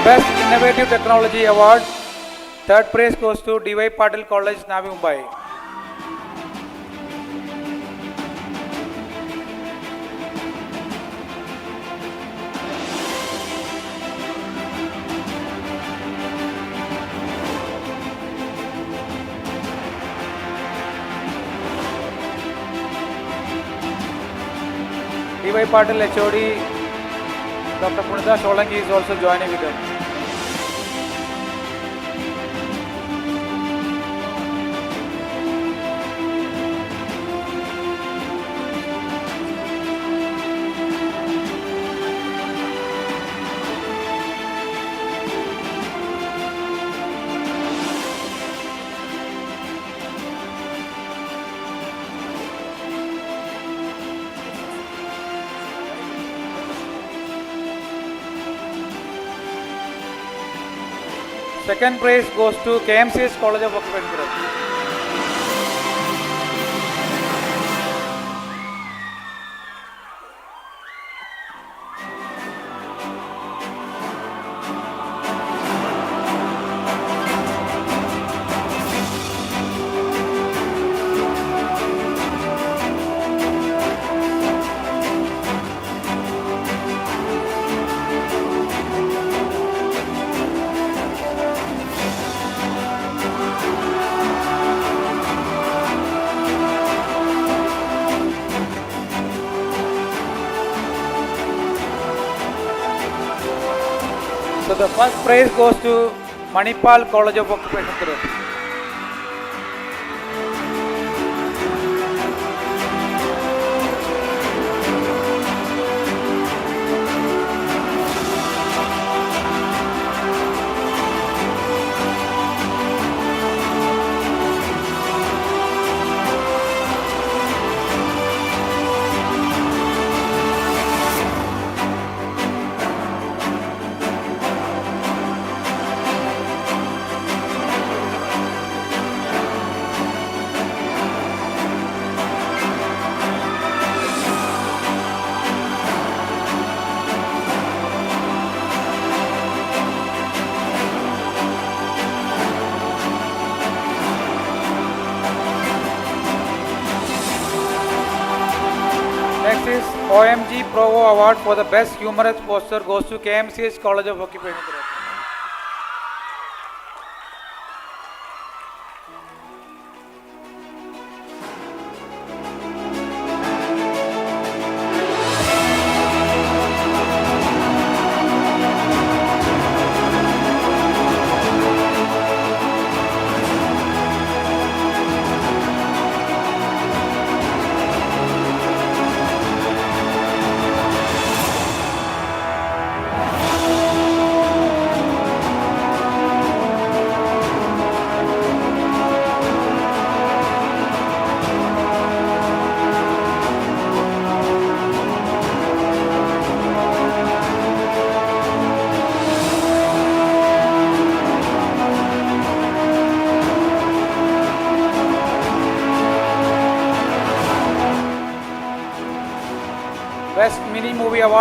Best Innovative Technology Award. Third prize goes to D.Y. Patil College, Navi Mumbai. D.Y. Patil HOD, Dr. Punita Solanki is also joining with us. Second prize goes to KMCS College of Occupational Therapy. So the first prize goes to Manipal College of Occupational Therapy. Next is OMG Provo Award for the Best Humorous Poster goes to KMCH College of Occupational Therapy.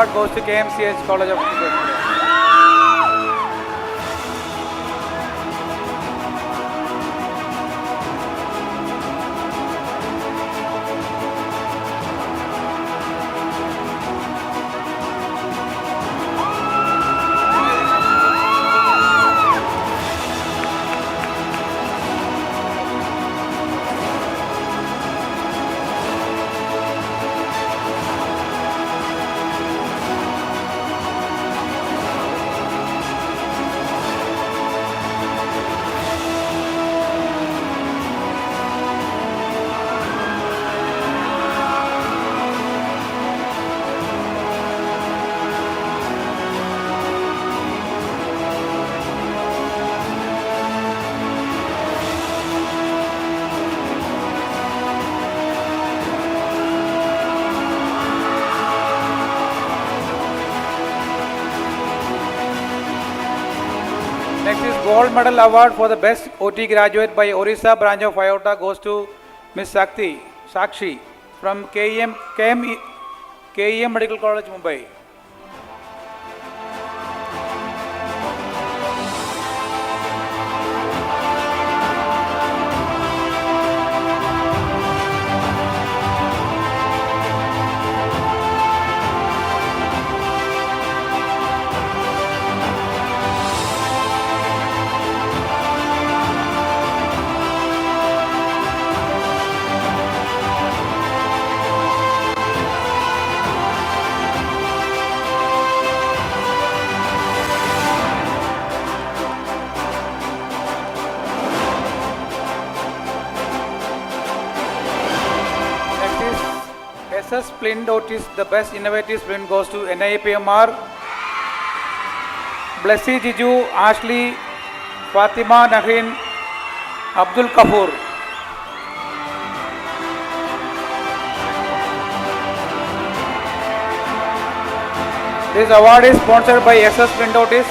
award goes to KMCH College of Education. Next is Gold Medal Award for the Best OT Graduate by Orissa Branch of AIOTA goes to Miss Sakshi from KEM Medical College, Mumbai. SS Splint Otis, the best innovative sprint goes to NIPMR. Blessy Jiju, Ashley, Fatima Nahin, Abdul Kapoor. This award is sponsored by SS Splint Otis.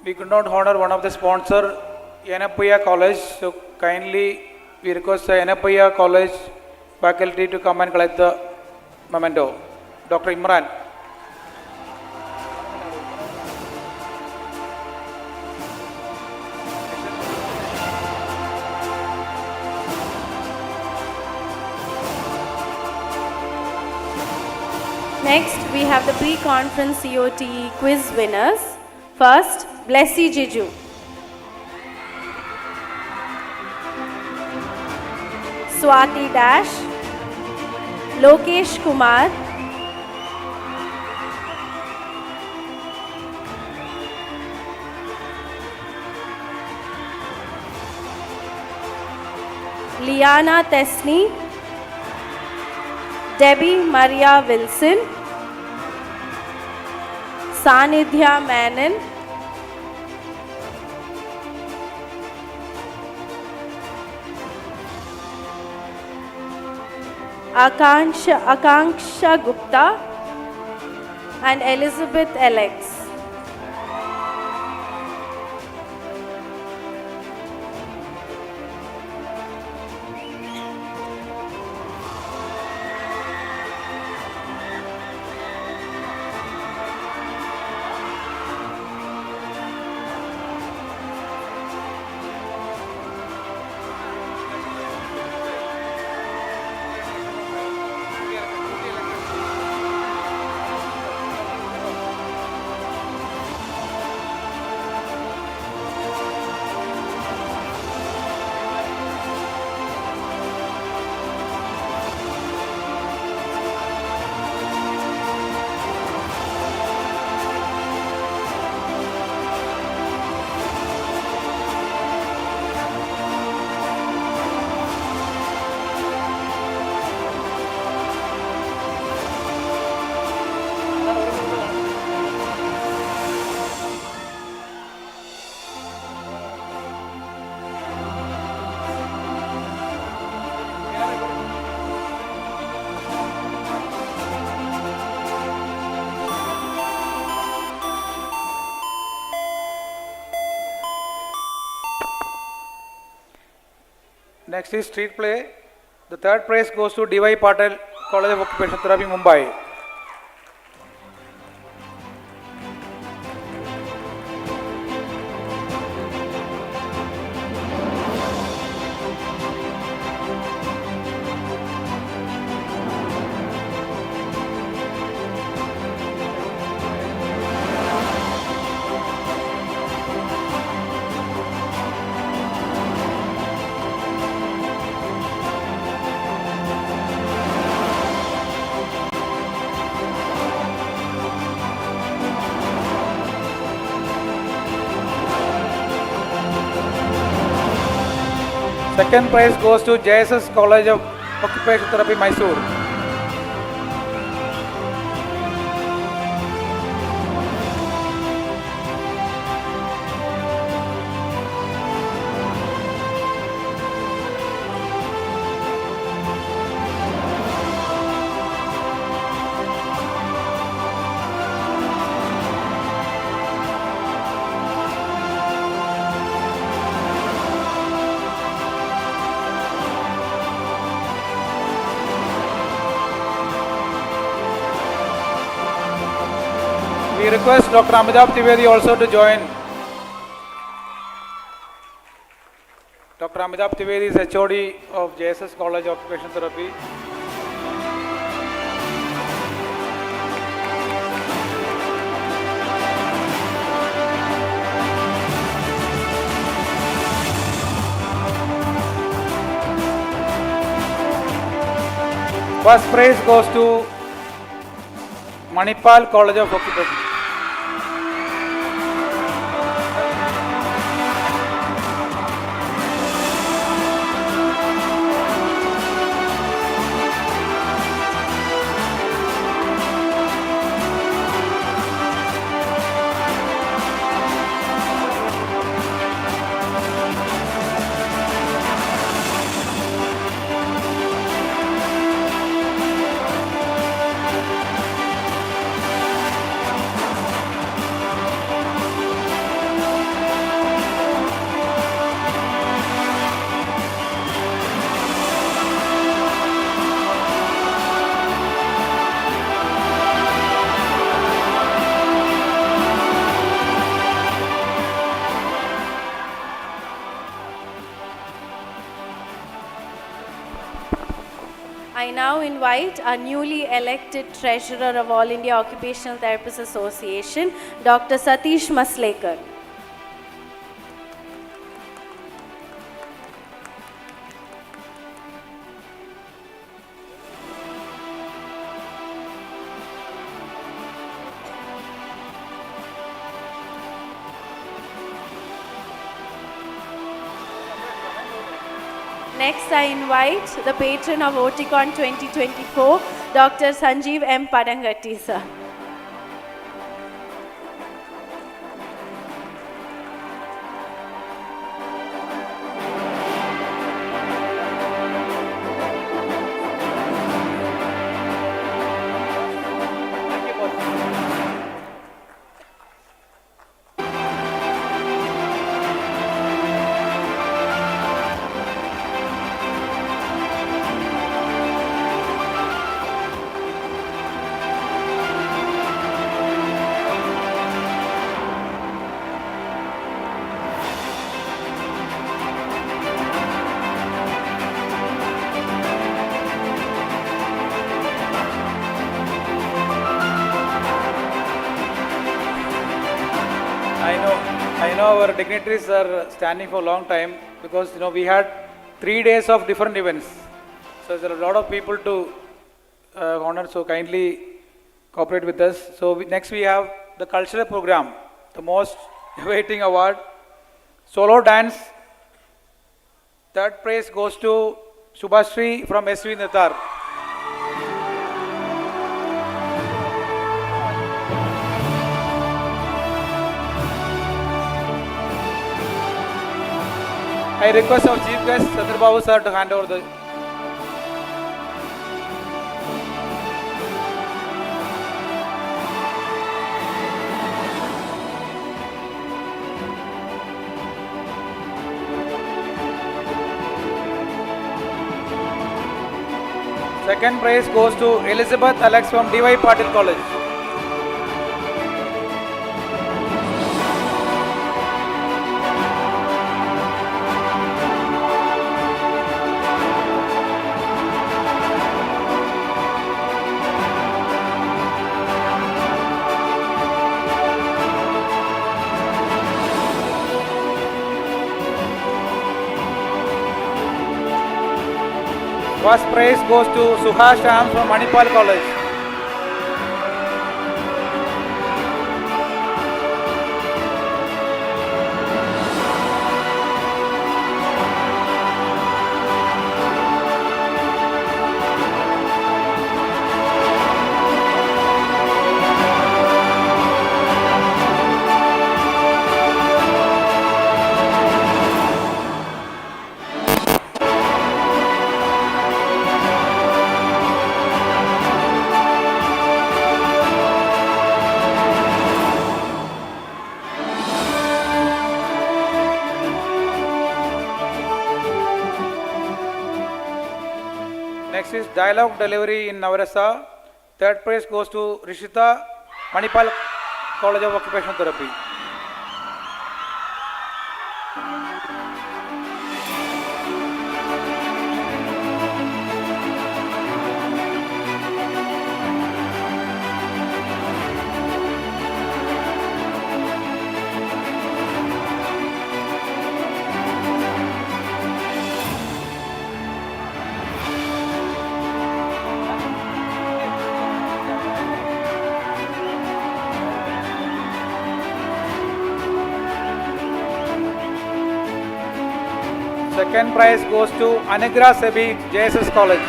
We could not honor one of the sponsor, Yenapaya College. So kindly we request the Yenapaya College faculty to come and collect the memento. Dr. Imran. Next, we have the pre-conference COTE quiz winners. First, Blessy Jiju. Swati Dash. Lokesh Kumar. Liana Tesni. Debbie Maria Wilson. Sanidhya Menon. Akanksha Gupta and Elizabeth Alex. Next is street play. The third prize goes to D.Y. Patel, College of Occupational Therapy, Mumbai. Second prize goes to JSS College of Occupational Therapy, Mysore. We request Dr. Amitabh Trivedi also to join. Dr. Amitabh Trivedi is HOD of JSS College of Occupational Therapy. First prize goes to Manipal College of Occupation. I now invite our newly elected Treasurer of All India Occupational Therapists Association, Dr. Satish Maslekar. Next, I invite the patron of OTICON 2024, Dr. Sanjeev M. Padangatti, sir. I know our dignitaries are standing for a long time because we had 3 days of different events. So there are a lot of people to honor, so kindly cooperate with us. So next we have the cultural program, the most awaiting award, solo dance. Third prize goes to Shubhashri from SV Natar. I request our chief guest, Chandrababu sir, to hand over the. Second prize goes to Elizabeth Alex from D.Y. Patil College. First prize goes to Suha Sham from Manipal College. Next is dialogue delivery in Navarasa. Third prize goes to Rishita, Manipal College of Occupational Therapy. Second prize goes to Anigra Sebi, JSS College.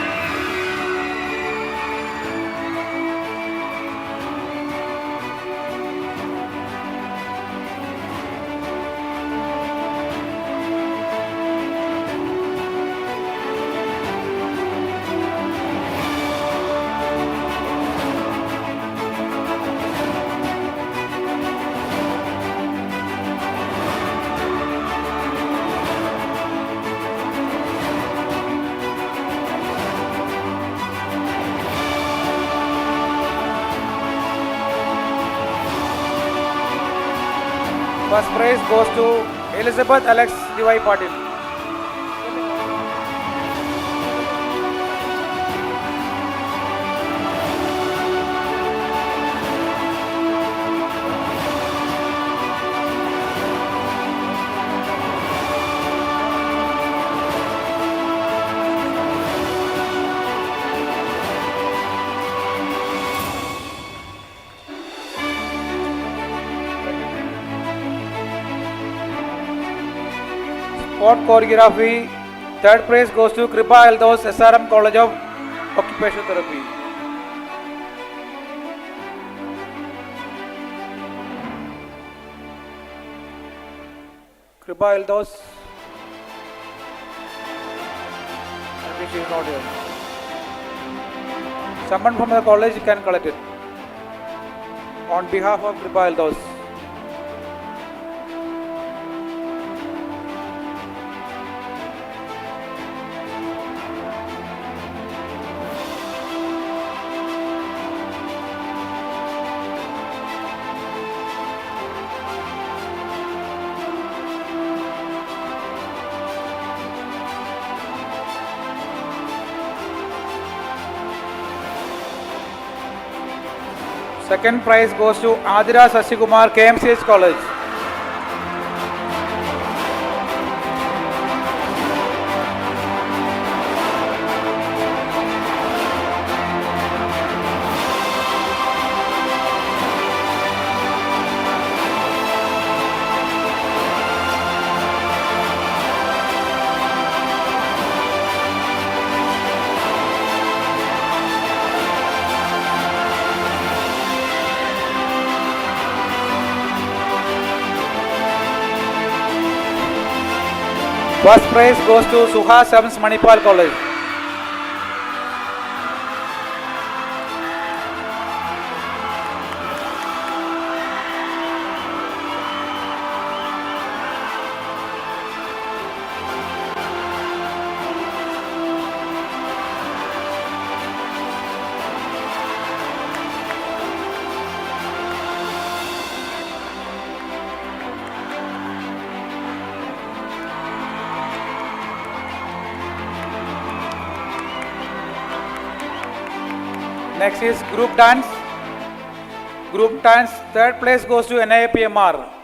First prize goes to Elizabeth Alex D.Y. Patil. Sport choreography. Third prize goes to Kripa Eldos, SRM College of Occupational Therapy. Kripa Eldos. I think she is not here. Someone from the college can collect it. On behalf of Kripa Eldos. Second prize goes to Adira Sasikumar, KMCH College. First prize goes to Suha Sams, Manipal College. Next is group dance. Group dance, third place goes to NIPMR.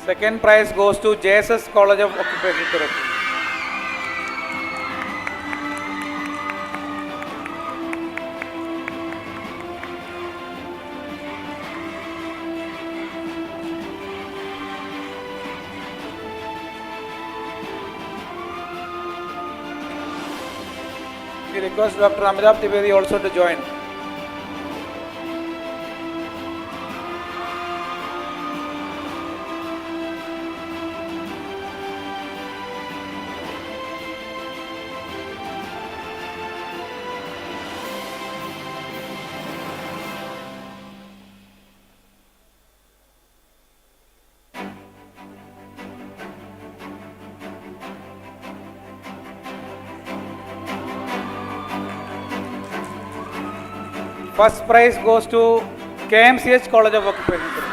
Second prize goes to JSS College of Occupational Therapy. We request Dr. Amitabh Trivedi also to join. First prize goes to KMCH College of Occupational Therapy.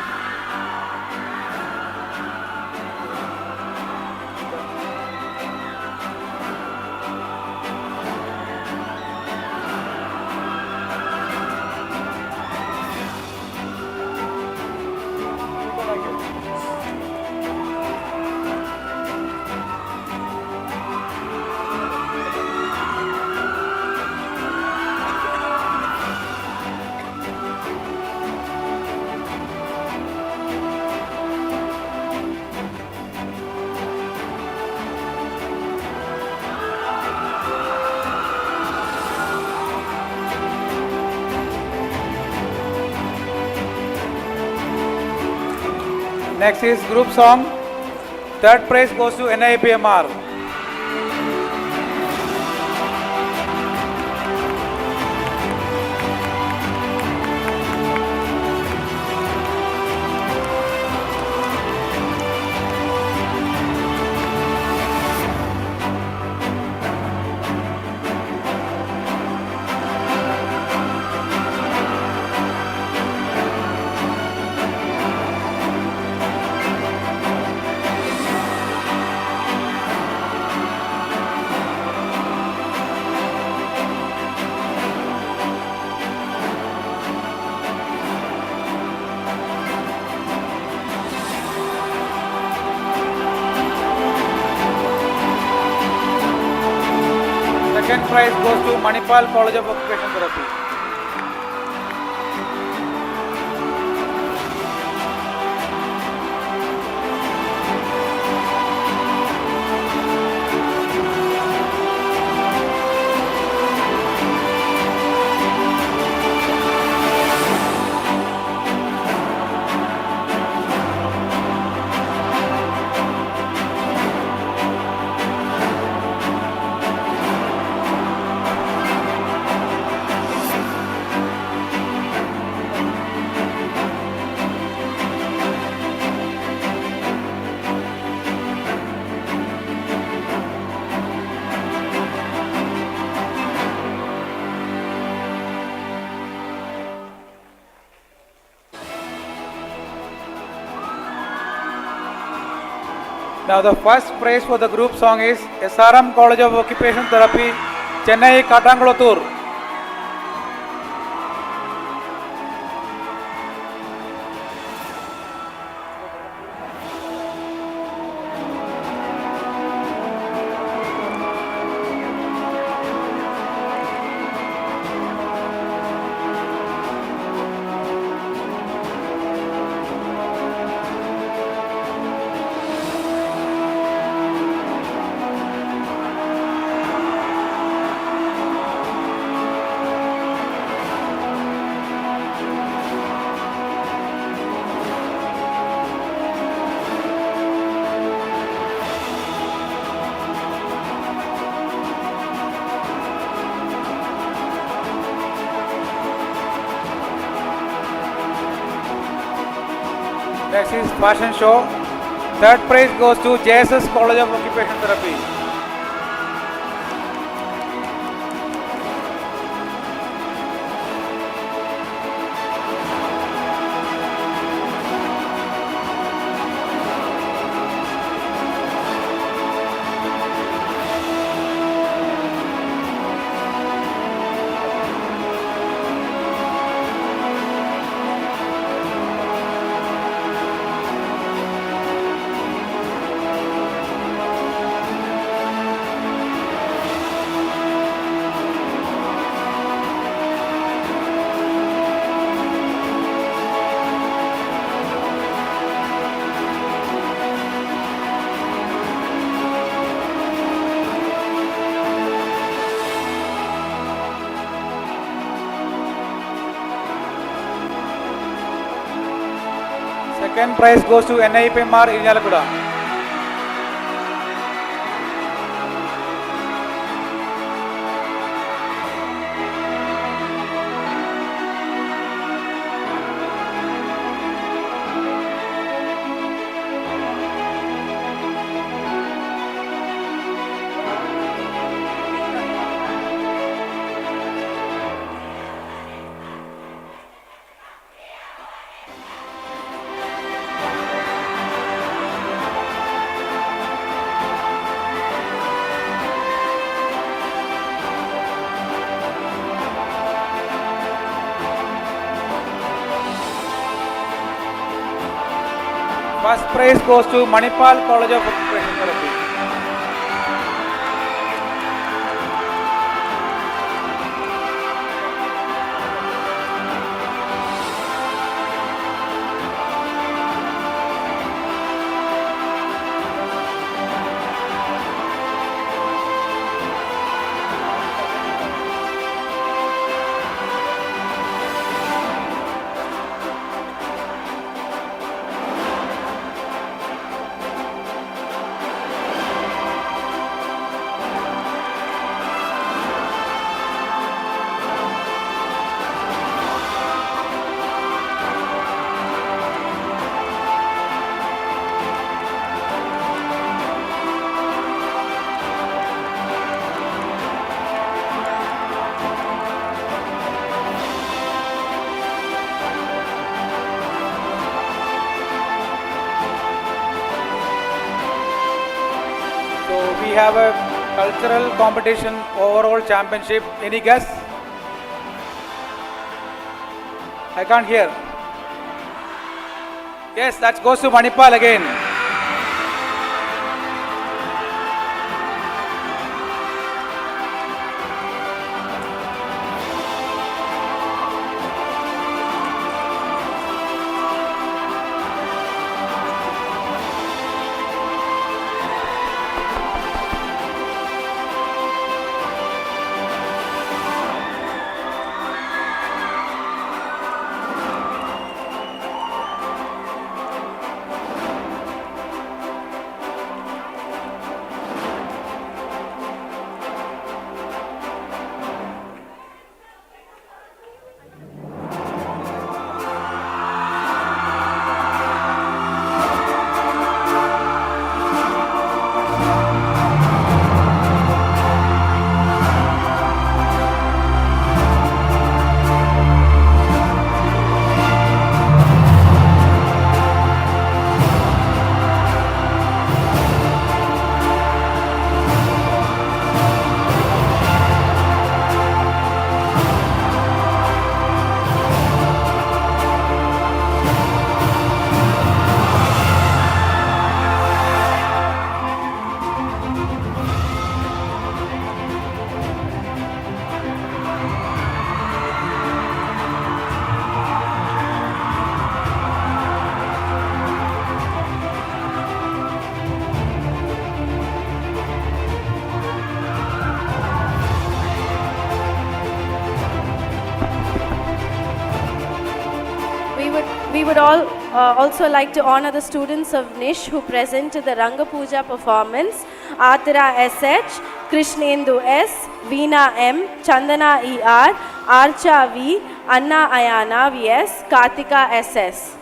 Next is group song. Third prize goes to NIPMR. Second prize goes to Manipal College of Occupational Therapy. Now the first prize for the group song is SRM College of Occupational Therapy, Chennai Katangulathur. Next is fashion show. Third prize goes to JSS College of Occupational Therapy. Second prize goes to NIPMR Irinjalakuda. First prize goes to Manipal College of Occupational Therapy. We have a cultural competition overall championship. Any guess? I can't hear. Yes, that goes to Manipal again. We would also like to honor the students of Nish who presented the Ranga Puja performance. Athira SH, Krishnendu S, Veena M, Chandana ER, Archa V, Anna Ayana VS, Kartika SS.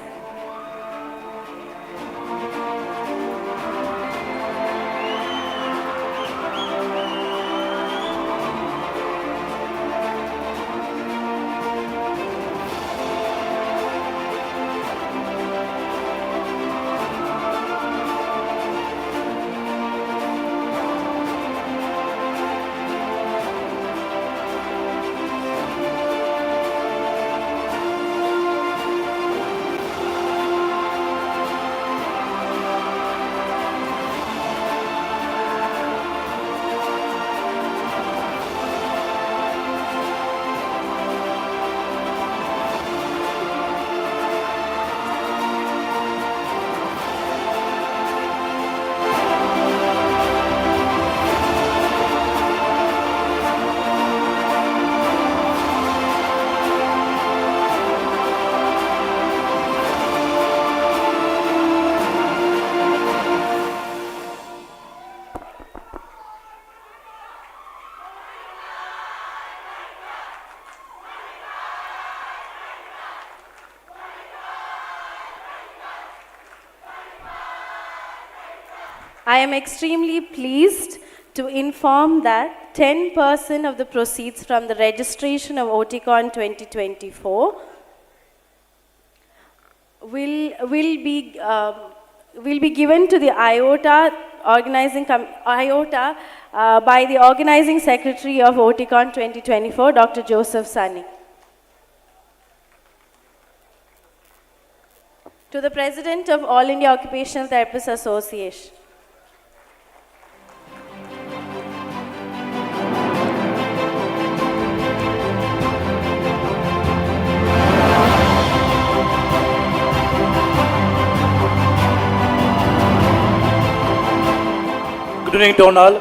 I am extremely pleased to inform that 10% of the proceeds from the registration of OTICON 2024 will be given to the IOTA by the organizing secretary of OTICON 2024, Dr. Joseph Sunny. To the President of All India Occupational Therapists Association. Good evening to all.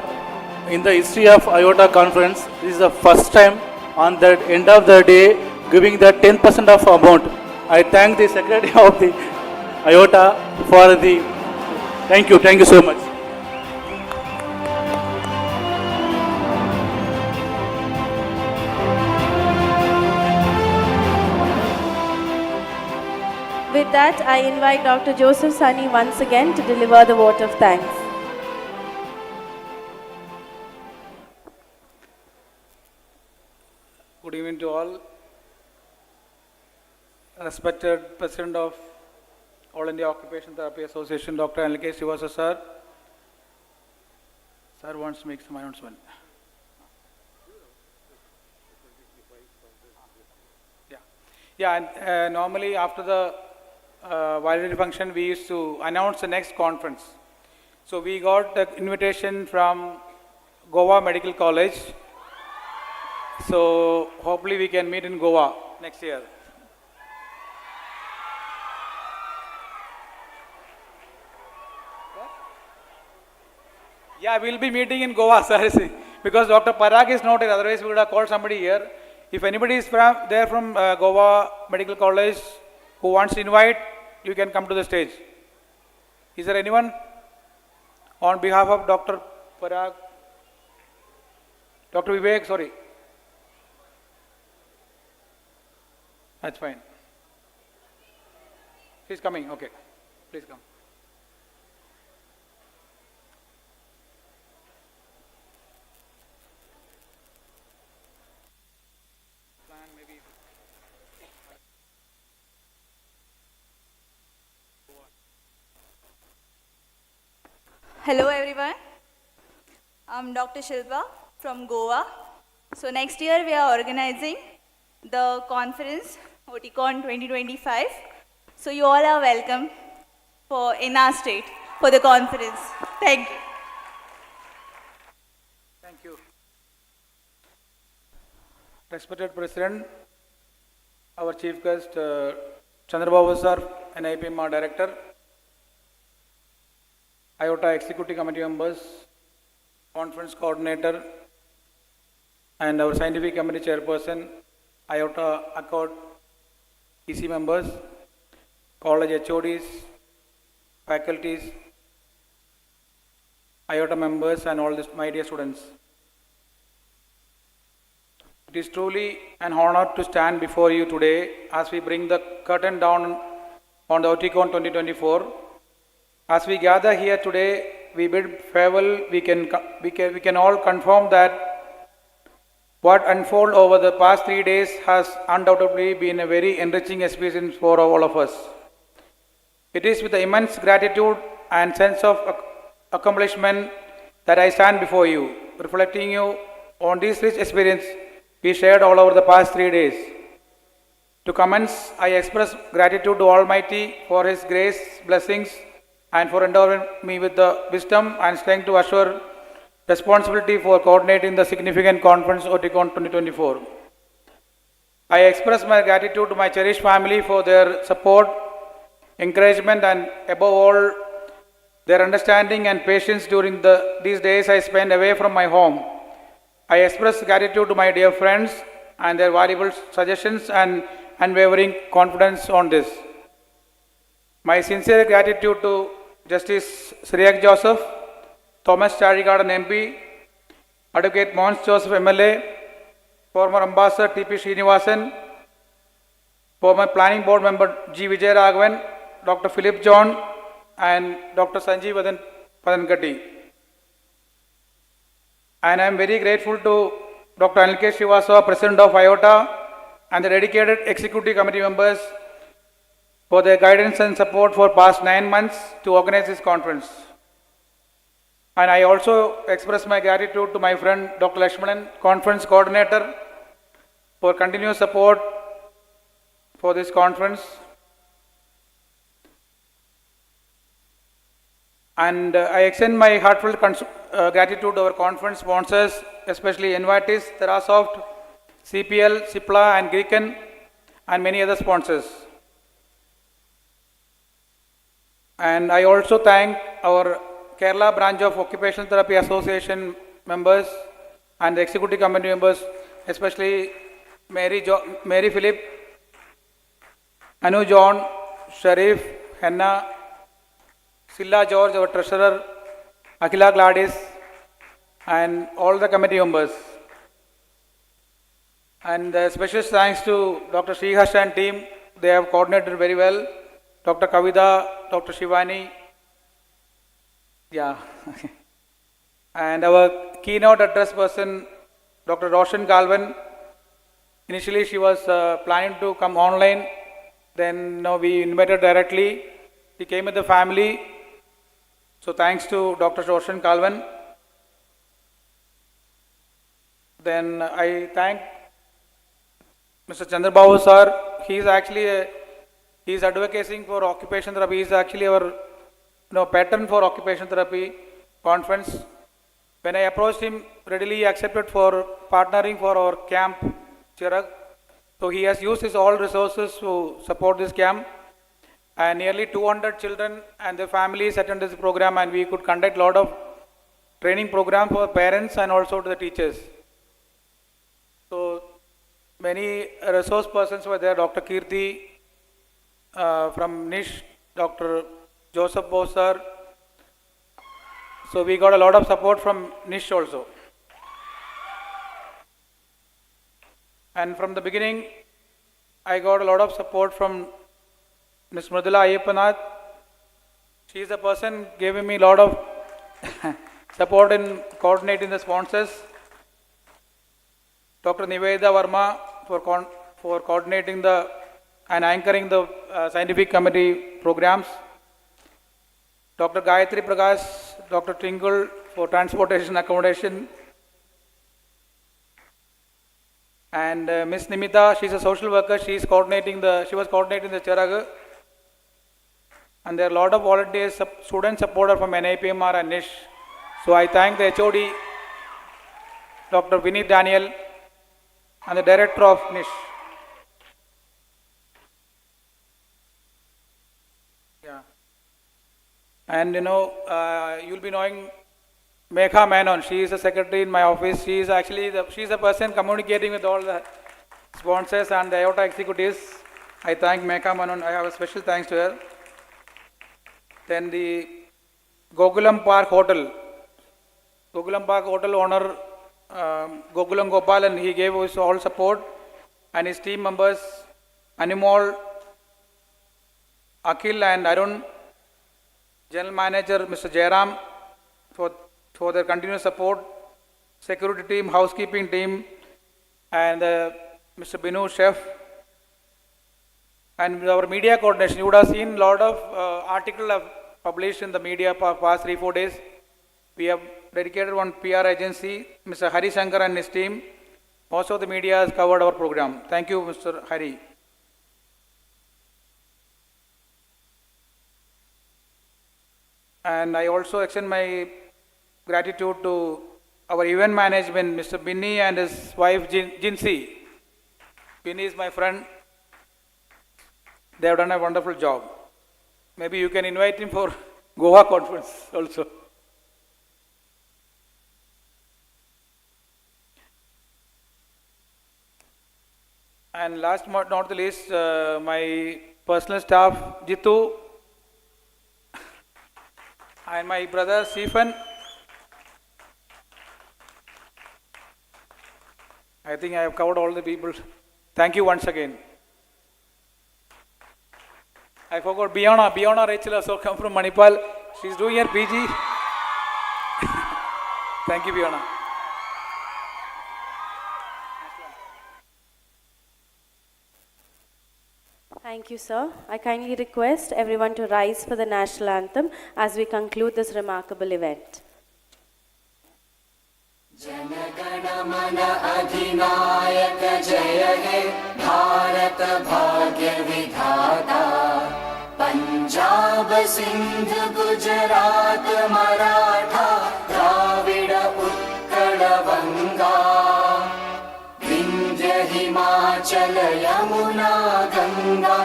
In the history of IOTA conference, this is the first time on the end of the day giving the 10% of amount. I thank the secretary of the IOTA for the, thank you so much. With that, I invite Dr. Joseph Sunny once again to deliver the vote of thanks. Good evening to all. Respected President of All India Occupational Therapy Association, Dr. N.K. Srivastava sir. Sir wants to make some announcement. Yeah, and normally after the validity function, we used to announce the next conference. So we got the invitation from Goa Medical College. So hopefully we can meet in Goa next year. Yeah, we'll be meeting in Goa, sir, because Dr. Parag is not here, otherwise we would have called somebody here. If anybody is from Goa Medical College who wants to invite, you can come to the stage. Is there anyone on behalf of Dr. Parag? Dr. Vivek, sorry. That's fine. He's coming, okay. Please come. Hello everyone, I'm Dr. Shilpa from Goa. So next year we are organizing the conference OTICON 2025. So you all are welcome in our state for the conference. Thank you. Thank you. Respected President, our Chief Guest, Chandrababu sir, NIPMR Director, IOTA Executive Committee members, Conference Coordinator, and our Scientific Committee Chairperson, IOTA Accord EC members, college HODs, faculties, IOTA members, and all my dear students. It is truly an honor to stand before you today as we bring the curtain down on the OTICON 2024. As we gather here today, we bid farewell. We can all confirm that what unfolded over the past 3 days has undoubtedly been a very enriching experience for all of us. It is with the immense gratitude and sense of accomplishment that I stand before you, reflecting you on this rich experience we shared all over the past 3 days. To commence, I express gratitude to Almighty for His grace, blessings, and for endowing me with the wisdom and strength to assure responsibility for coordinating the significant conference OTICON 2024. I express my gratitude to my cherished family for their support, encouragement, and above all, their understanding and patience during these days I spent away from my home. I express gratitude to my dear friends and their valuable suggestions and unwavering confidence on this. My sincere gratitude to Justice Sriyak Joseph, Thomas Charigarden MP, Advocate Mons Joseph MLA, former Ambassador T.P. Srinivasan, former Planning Board Member G. Vijay Raghavan, Dr. Philip John, and Dr. Sanjeev Vadan Padankatti. And I am very grateful to Dr. Anil K. Srivastava, President of IOTA, and the dedicated executive committee members for their guidance and support for past 9 months to organize this conference. And I also express my gratitude to my friend Dr. Lakshmanan, conference coordinator, for continuous support for this conference. And I extend my heartfelt gratitude to our conference sponsors, especially Envatis, Therasoft, CPL, Cipla, and Greeken, and many other sponsors. And I also thank our Kerala Branch of Occupational Therapy Association members and the executive committee members, especially Mary Philip, Anu John, Sharif, Henna, Silla George, our treasurer, Akila Gladys, and all the committee members. And special thanks to Dr. Sriharsha and team. They have coordinated very well. Dr. Kavita, Dr. Shivani, and our keynote address person, Dr. Roshan Galvan. Initially, she was planning to come online. Then we invited directly. She came with the family. So thanks to Dr. Roshan Galvan. Then I thank Mr. Chandrababu sir. He is actually he is advocating for occupational therapy. He is actually our patron for occupational therapy conference. When I approached him, readily he accepted for partnering for our camp, Chirag. So he has used his all resources to support this camp. And nearly 200 children and their families attended this program, and we could conduct a lot of training program for parents and also to the teachers. So many resource persons were there, Dr. Kirti from NISH, Dr. Joseph Bosar. So we got a lot of support from NISH also. And from the beginning, I got a lot of support from Ms. Mridula Ayyapanath. She is the person giving me a lot of support in coordinating the sponsors. Dr. Niveda Verma for coordinating and anchoring the scientific committee programs. Dr. Gayatri Prakash, Dr. Tingle for transportation accommodation. And Ms. Nimita, she is a social worker. She was coordinating the Charaga. And there are a lot of volunteers, student supporters from NIPMR and NISH. So I thank the HOD, Dr. Vinit Daniel, and the director of NISH. And you'll be knowing Megha Menon. She is a secretary in my office. She is actually she's a person communicating with all the sponsors and the IOTA executives. I thank Megha Menon. I have a special thanks to her. Then the Gokulam Park Hotel. Gokulam Park Hotel owner Gokulam Gopal, and he gave us all support, and his team members Animal, Akhil and Arun, General Manager Mr. Jairam for their continuous support, security team, housekeeping team, and Mr. Binu Chef, and our media coordination. You would have seen a lot of articles published in the media for past 3-4 days. We have dedicated one PR agency, Mr. Hari Shankar and his team. Most of the media has covered our program. Thank you, Mr. Hari. And I also extend my gratitude to our event management, Mr. Binny and his wife Jinsi. Binny is my friend. They have done a wonderful job. Maybe you can invite him for Goa conference also. And last but not the least, my personal staff, Jitu, and my brother, Stephen. I think I have covered all the people. Thank you once again. I forgot Biona Rachel also come from Manipal. She's doing her PG. Thank you, Fiona. Thank you, sir. I kindly request everyone to rise for the national anthem as we conclude this remarkable event. Jana Gana Mana अधिनायक जय हे भारत भाग्य विधाता पंजाब सिंध गुजरात मराठा द्राविड उत्कल बंगा विंध्य हिमाचल यमुना गंगा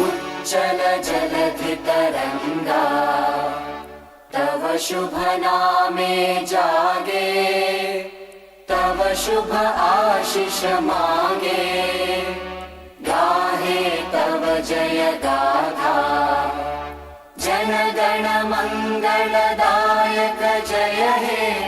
उच्चल जलधि तरंगा तव शुभ नामे जागे तव शुभ आशीष मांगे गाहे तव जय गाथा जन गण मंगलदायक जय हे